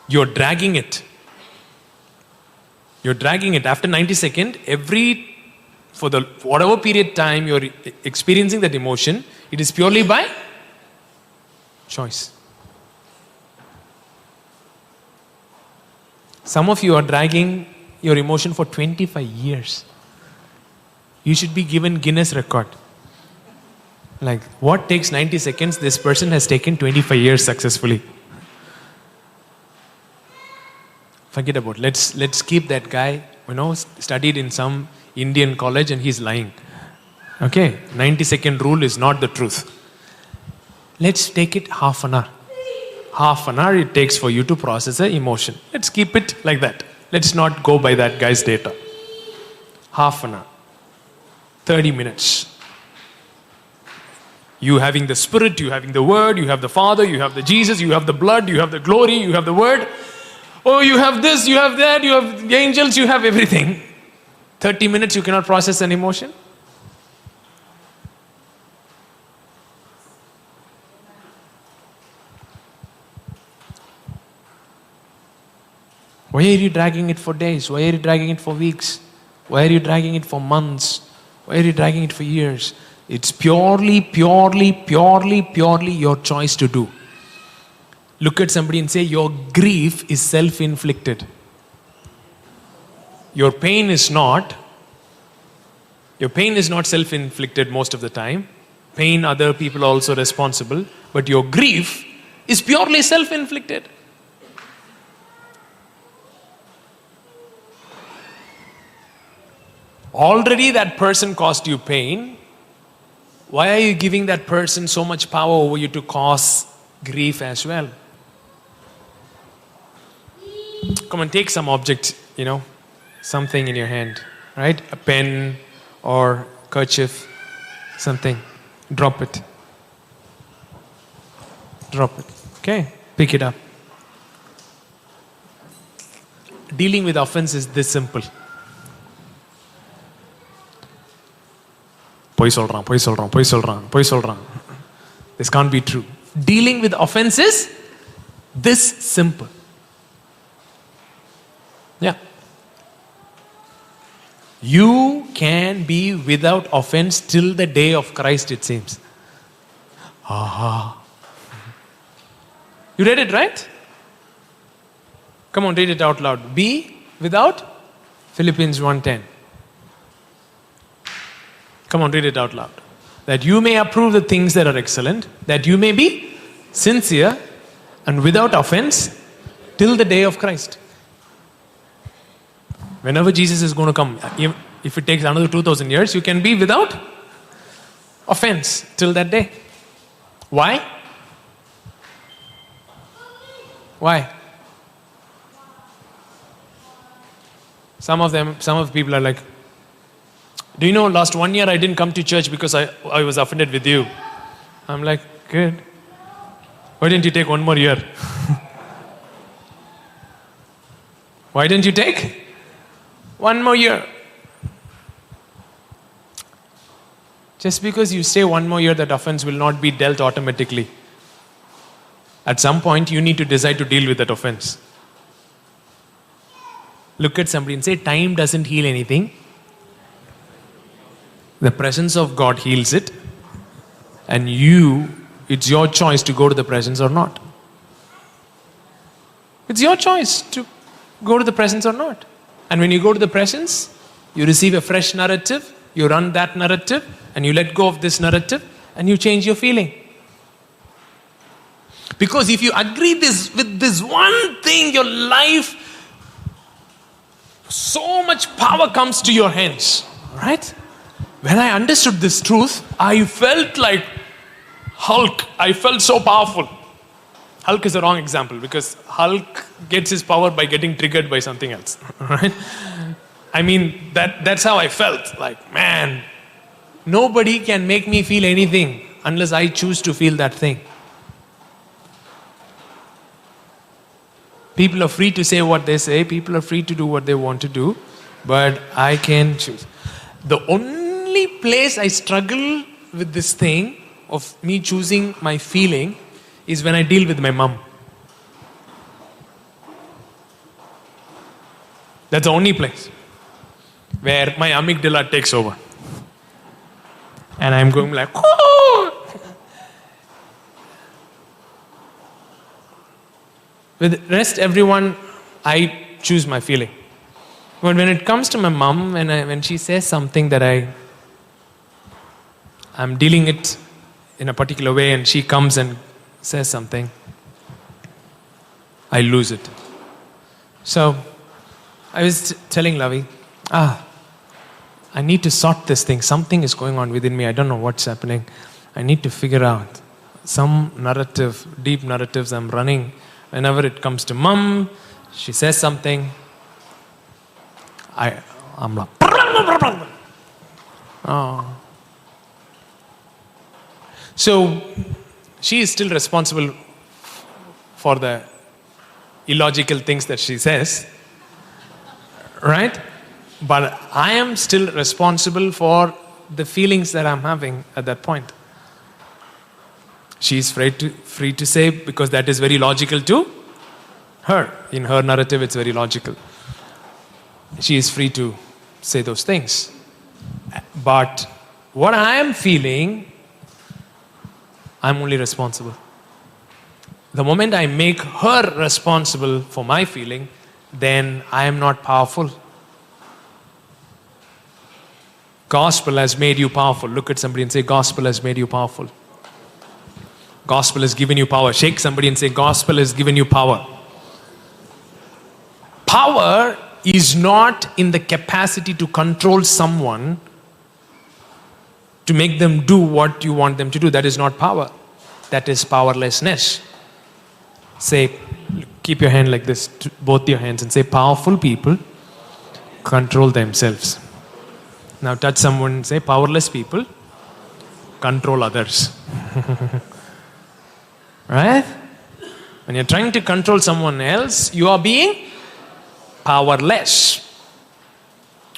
You're dragging it. You're dragging it. After 90 seconds, for the whatever period time you're experiencing that emotion, it is purely by choice. Some of you are dragging your emotion for 25 years. You should be given Guinness record. Like, what takes 90 seconds, this person has taken 25 years successfully. Forget about it. Let's keep that guy, studied in some Indian college and he's lying. Okay, 90-second rule is not the truth. Let's take it half an hour. Half an hour it takes for you to process an emotion. Let's keep it like that. Let's not go by that guy's data. Half an hour. 30 minutes. You having the Spirit, you having the Word, you have the Father, you have the Jesus, you have the blood, you have the glory, you have the Word. Oh, you have this, you have that, you have the angels, you have everything. 30 minutes you cannot process an emotion? Why are you dragging it for days? Why are you dragging it for weeks? Why are you dragging it for months? Why are you dragging it for years? It's purely your choice to do. Look at somebody and say, your grief is self-inflicted. Your pain is not self-inflicted most of the time. Pain, other people are also responsible. But your grief is purely self-inflicted. Already that person caused you pain. Why are you giving that person so much power over you to cause grief as well. Come on, take some object, something in your hand, right? A pen or kerchief, something. Drop it. Drop it. Okay? Pick it up. Dealing with offense is this simple. பொய் சொல்றான். This can't be true. Dealing with offense is this simple. Yeah. You can be without offense till the day of Christ, it seems. Aha. You read it, right? Come on, read it out loud. Be without Philippians 1:10. Come on, read it out loud. That you may approve the things that are excellent, that you may be sincere and without offense till the day of Christ. Whenever Jesus is going to come, if it takes another 2,000 years, you can be without offense till that day. Why? Why? Some of the people are like, do you know last 1 year I didn't come to church because I was offended with you. I'm like, good. Why didn't you take 1 more year? Why didn't you take 1 more year? Just because you stay 1 more year, that offense will not be dealt automatically. At some point, you need to decide to deal with that offense. Look at somebody and say, time doesn't heal anything. The presence of God heals it. And it's your choice to go to the presence or not. It's your choice to go to the presence or not. And when you go to the presence, you receive a fresh narrative, you run that narrative, and you let go of this narrative, and you change your feeling. Because if you agree with this one thing, your life, so much power comes to your hands. Right? When I understood this truth, I felt like Hulk. I felt so powerful. Hulk is a wrong example because Hulk gets his power by getting triggered by something else. Right? I mean, that's how I felt. Like, man, nobody can make me feel anything unless I choose to feel that thing. People are free to say what they say. People are free to do what they want to do. But I can choose. The only place I struggle with this thing of me choosing my feeling is when I deal with my mom. That's the only place where my amygdala takes over. And I'm going like, oh! With the rest, everyone, I choose my feeling. But when it comes to my mom, when she says something that I'm dealing it in a particular way and she comes and says something, I lose it. So, I was telling Lavi, I need to sort this thing. Something is going on within me. I don't know what's happening. I need to figure out some narrative, deep narratives I'm running. Whenever it comes to mom, she says something, I'm like, oh. So, she is still responsible for the illogical things that she says, right? But I am still responsible for the feelings that I'm having at that point. She is free to say, because that is very logical to her. In her narrative, it's very logical. She is free to say those things. But what I am feeling, I'm only responsible. The moment I make her responsible for my feeling, then I am not powerful. Gospel has made you powerful. Look at somebody and say, gospel has made you powerful. Gospel has given you power. Shake somebody and say, gospel has given you power. Power is not in the capacity to control someone to make them do what you want them to do. That is not power. That is powerlessness. Say, keep your hand like this, both your hands, and say, powerful people control themselves. Now touch someone and say, powerless people control others. Right? When you're trying to control someone else, you are being powerless.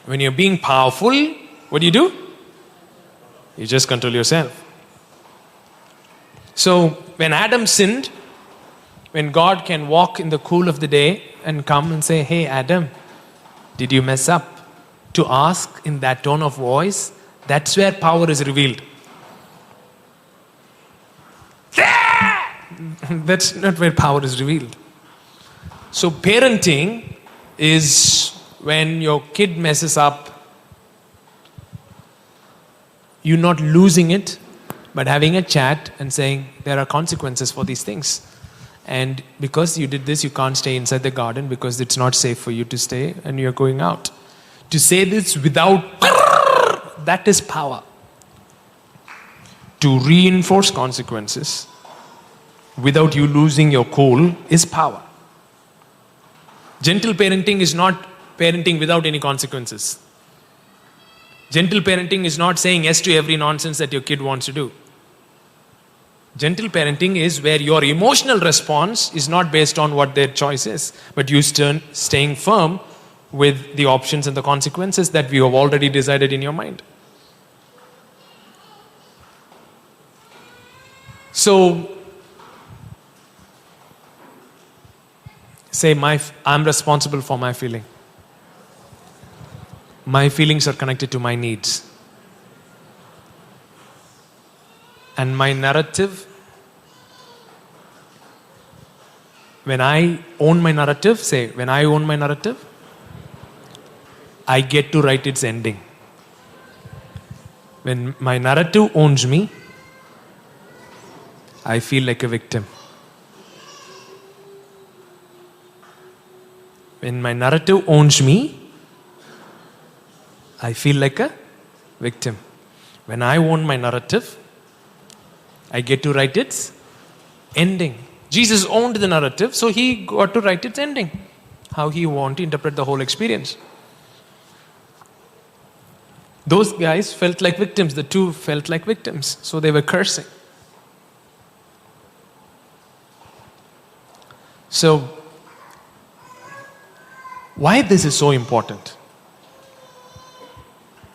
When you're being powerful, what do? You just control yourself. So when Adam sinned, when God can walk in the cool of the day and come and say, hey Adam, did you mess up? To ask in that tone of voice, that's where power is revealed. That's not where power is revealed. So parenting is when your kid messes up, you're not losing it, but having a chat and saying there are consequences for these things. And because you did this, you can't stay inside the garden because it's not safe for you to stay and you're going out. To say this without, that is power. To reinforce consequences without you losing your cool is power. Gentle parenting is not parenting without any consequences. Gentle parenting is not saying yes to every nonsense that your kid wants to do. Gentle parenting is where your emotional response is not based on what their choice is, but you staying firm with the options and the consequences that we have already decided in your mind. So, say, I'm responsible for my feeling. My feelings are connected to my needs. And my narrative, when I own my narrative, say, when I own my narrative, I get to write its ending. When my narrative owns me, I feel like a victim. When my narrative owns me, I feel like a victim. When I own my narrative, I get to write its ending. Jesus owned the narrative, so he got to write its ending. How he wanted to interpret the whole experience. Those guys felt like victims. The two felt like victims, so they were cursing. So, why this is so important?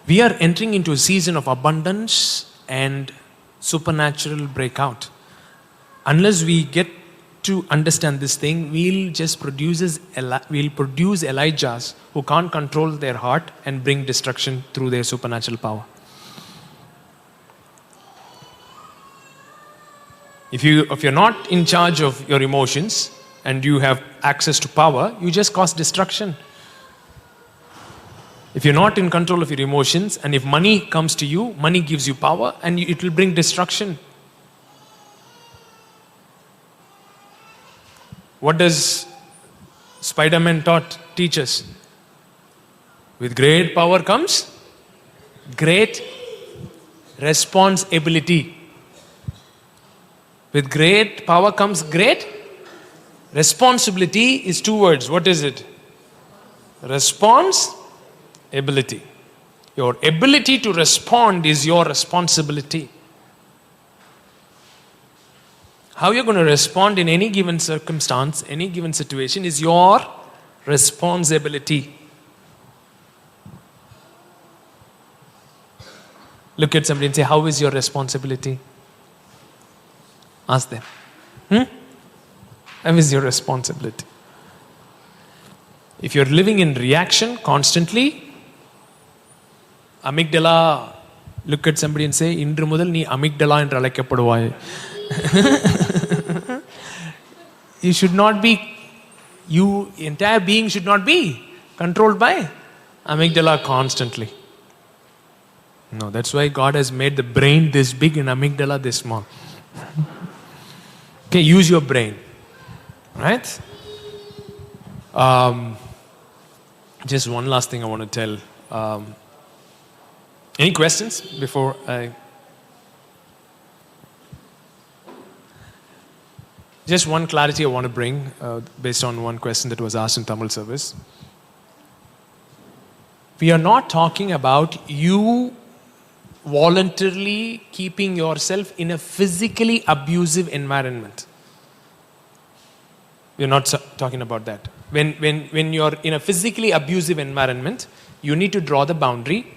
We are entering into a season of abundance and supernatural breakout. Unless we get to understand this thing, we'll produce Elijahs who can't control their heart and bring destruction through their supernatural power. If you're not in charge of your emotions and you have access to power, you just cause destruction. If you're not in control of your emotions, and if money comes to you, money gives you power, and it will bring destruction. What does Spider-Man teach us? With great power comes great responsibility. With great power comes great responsibility. Is two words. What is it? Responsibility. Your ability to respond is your responsibility. How you're going to respond in any given circumstance, any given situation is your responsibility. Look at somebody and say, how is your responsibility? Ask them. How is your responsibility? If you're living in reaction constantly, amygdala, look at somebody and say, Indru mudal nee amygdala endru alaikkappaduvaai. You should not be, entire being should not be controlled by amygdala constantly. No, that's why God has made the brain this big and amygdala this small. Okay, use your brain. Right? Just one last thing I want to tell. Any questions before I... Just one clarity I want to bring based on one question that was asked in Tamil service. We are not talking about you voluntarily keeping yourself in a physically abusive environment. We're not talking about that. When you're in a physically abusive environment, you need to draw the boundary.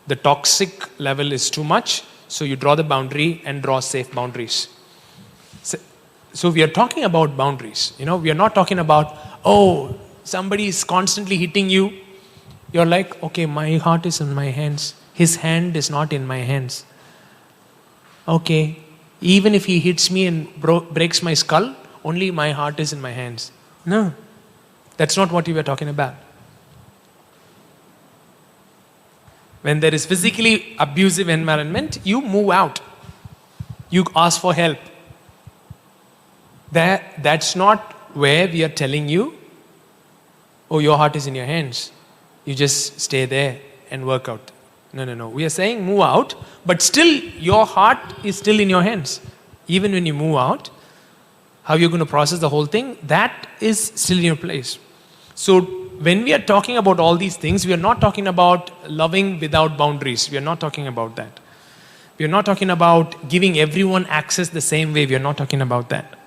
The toxic level is too much, so you draw the boundary and draw safe boundaries. So we are talking about boundaries. We are not talking about, oh, somebody is constantly hitting you. You're like, okay, my heart is in my hands. His hand is not in my hands. Okay, even if he hits me and breaks my skull, only my heart is in my hands. No, that's not what you were talking about. When there is physically abusive environment, you move out. You ask for help. That's not where we are telling you, oh, your heart is in your hands. You just stay there and work out. No. We are saying move out, but still your heart is still in your hands. Even when you move out, how you're going to process the whole thing, that is still in your place. So when we are talking about all these things, we are not talking about loving without boundaries. We are not talking about that. We are not talking about giving everyone access the same way. We are not talking about that.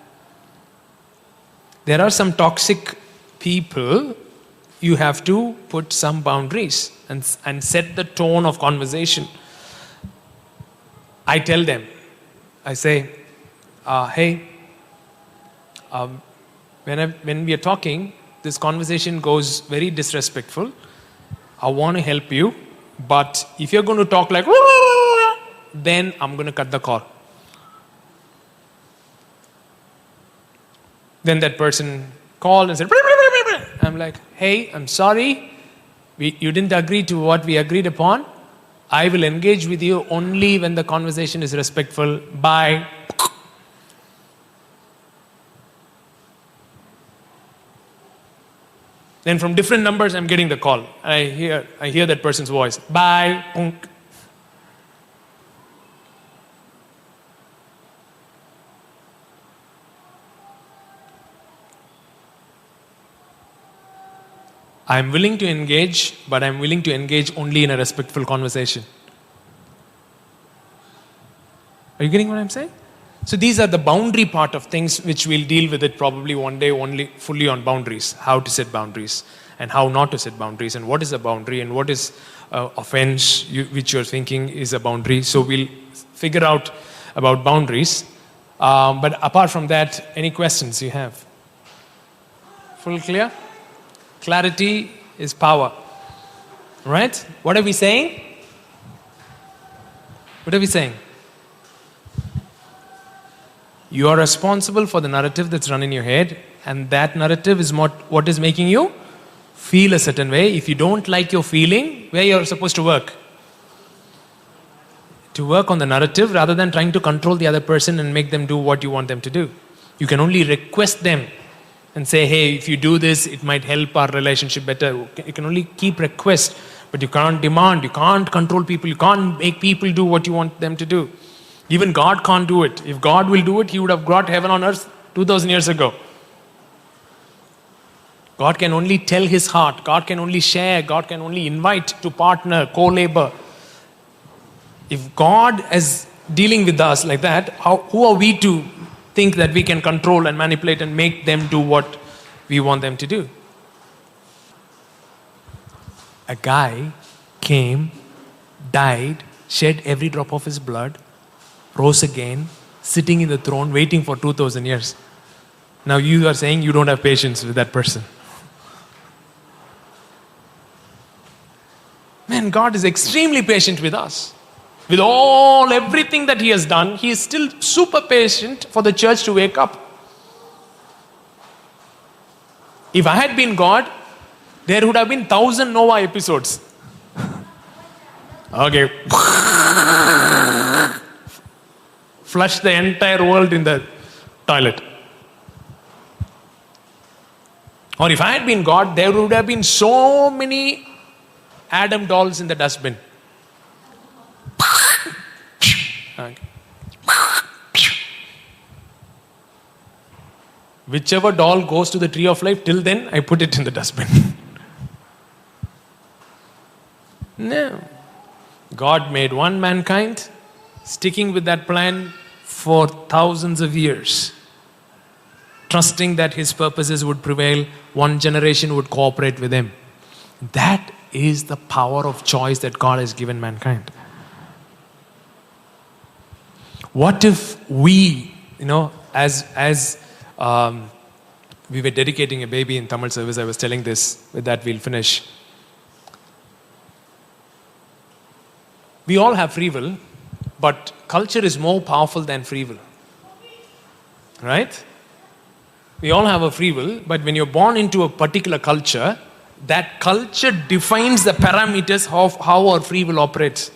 There are some toxic people. You have to put some boundaries and set the tone of conversation. I tell them, I say, hey, when we are talking, this conversation goes very disrespectful. I want to help you, but if you're going to talk like, then I'm going to cut the call. Then that person called and said, I'm like, hey, I'm sorry. You didn't agree to what we agreed upon. I will engage with you only when the conversation is respectful. Bye. Then from different numbers, I'm getting the call. I hear that person's voice. Bye. I'm willing to engage, but I'm willing to engage only in a respectful conversation. Are you getting what I'm saying? So these are the boundary part of things which we'll deal with it probably one day only fully on boundaries. How to set boundaries and how not to set boundaries and what is a boundary and what is offense which you're thinking is a boundary. So we'll figure out about boundaries. But apart from that, any questions you have? Full clear? Clarity is power. Right? What are we saying? What are we saying? You are responsible for the narrative that's run in your head, and that narrative is what is making you feel a certain way. If you don't like your feeling, where you're supposed to work? To work on the narrative rather than trying to control the other person and make them do what you want them to do. You can only request them and say, hey, if you do this, it might help our relationship better. You can only keep request, but you can't demand, you can't control people, you can't make people do what you want them to do. Even God can't do it. If God will do it, He would have brought heaven on earth 2,000 years ago. God can only tell His heart. God can only share. God can only invite to partner, co-labor. If God is dealing with us like that, who are we to think that we can control and manipulate and make them do what we want them to do? A guy came, died, shed every drop of his blood, rose again, sitting in the throne, waiting for 2,000 years. Now you are saying you don't have patience with that person. Man, God is extremely patient with us. With everything that He has done, He is still super patient for the church to wake up. If I had been God, there would have been 1,000 Noah episodes. Okay. Flush the entire world in the toilet. Or if I had been God, there would have been so many Adam dolls in the dustbin. Okay. Whichever doll goes to the tree of life, till then I put it in the dustbin. No. God made one mankind, sticking with that plan for thousands of years, trusting that his purposes would prevail, one generation would cooperate with him. That is the power of choice that God has given mankind. What if we, as we were dedicating a baby in Tamil service, I was telling this, with that we'll finish. We all have free will, but culture is more powerful than free will. Right? We all have a free will, but when you're born into a particular culture, that culture defines the parameters of how our free will operates.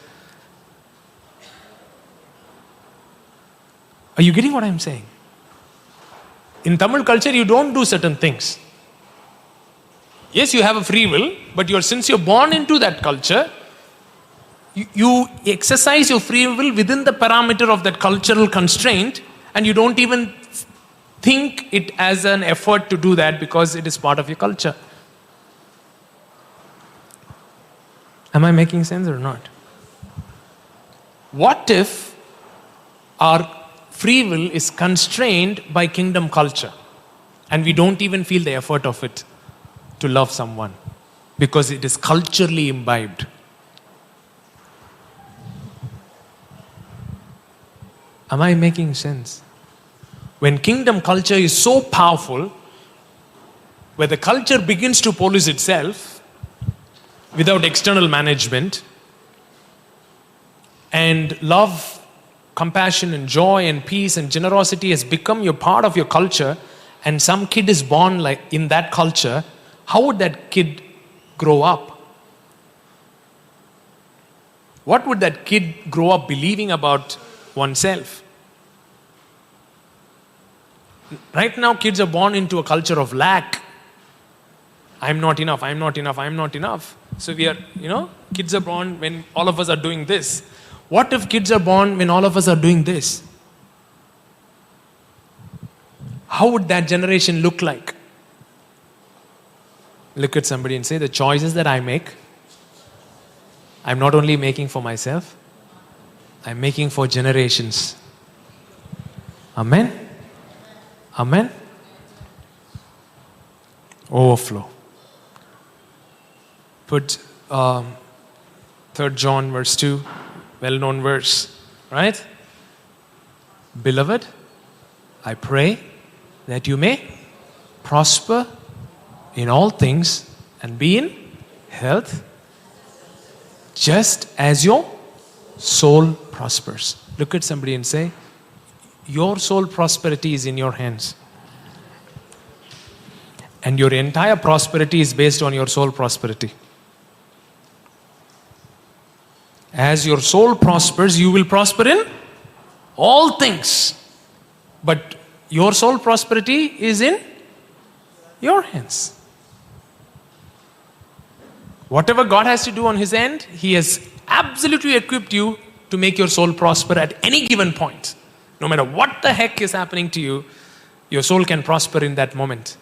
Are you getting what I'm saying? In Tamil culture, you don't do certain things. Yes, you have a free will, but since you're born into that culture, you exercise your free will within the parameter of that cultural constraint, and you don't even think it as an effort to do that because it is part of your culture. Am I making sense or not? What if our free will is constrained by kingdom culture and we don't even feel the effort of it to love someone because it is culturally imbibed? Am I making sense? When kingdom culture is so powerful, where the culture begins to police itself without external management, and love, compassion and joy and peace and generosity has become your part of your culture, and some kid is born like in that culture, how would that kid grow up? What would that kid grow up believing about oneself? Right now, kids are born into a culture of lack. I'm not enough, I'm not enough, I'm not enough. So we are, kids are born when all of us are doing this. What if kids are born when all of us are doing this? How would that generation look like? Look at somebody and say, the choices that I make, I'm not only making for myself, I'm making for generations. Amen? Amen? Overflow. Put 3 John verse 2, well-known verse, right? Beloved, I pray that you may prosper in all things and be in health, just as your soul prospers. Look at somebody and say, your soul prosperity is in your hands. And your entire prosperity is based on your soul prosperity. As your soul prospers, you will prosper in all things. But your soul prosperity is in your hands. Whatever God has to do on His end, He has absolutely equipped you to make your soul prosper at any given point. No matter what the heck is happening to you, your soul can prosper in that moment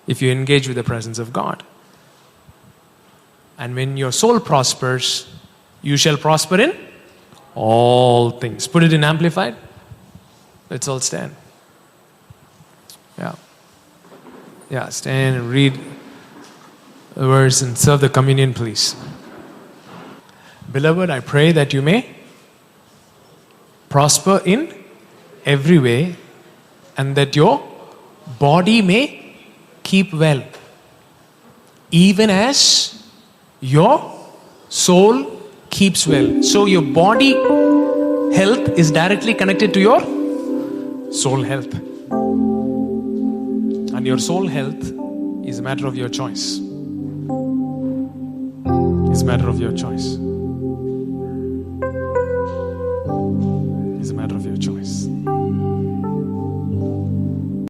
if you engage with the presence of God. And when your soul prospers, you shall prosper in all things. Put it in Amplified. Let's all stand. Yeah, stand and read the verse and serve the communion, please. Beloved, I pray that you may prosper in every way and that your body may keep well, even as your soul keeps well. So your body health is directly connected to your soul health. And your soul health is a matter of your choice. It's a matter of your choice.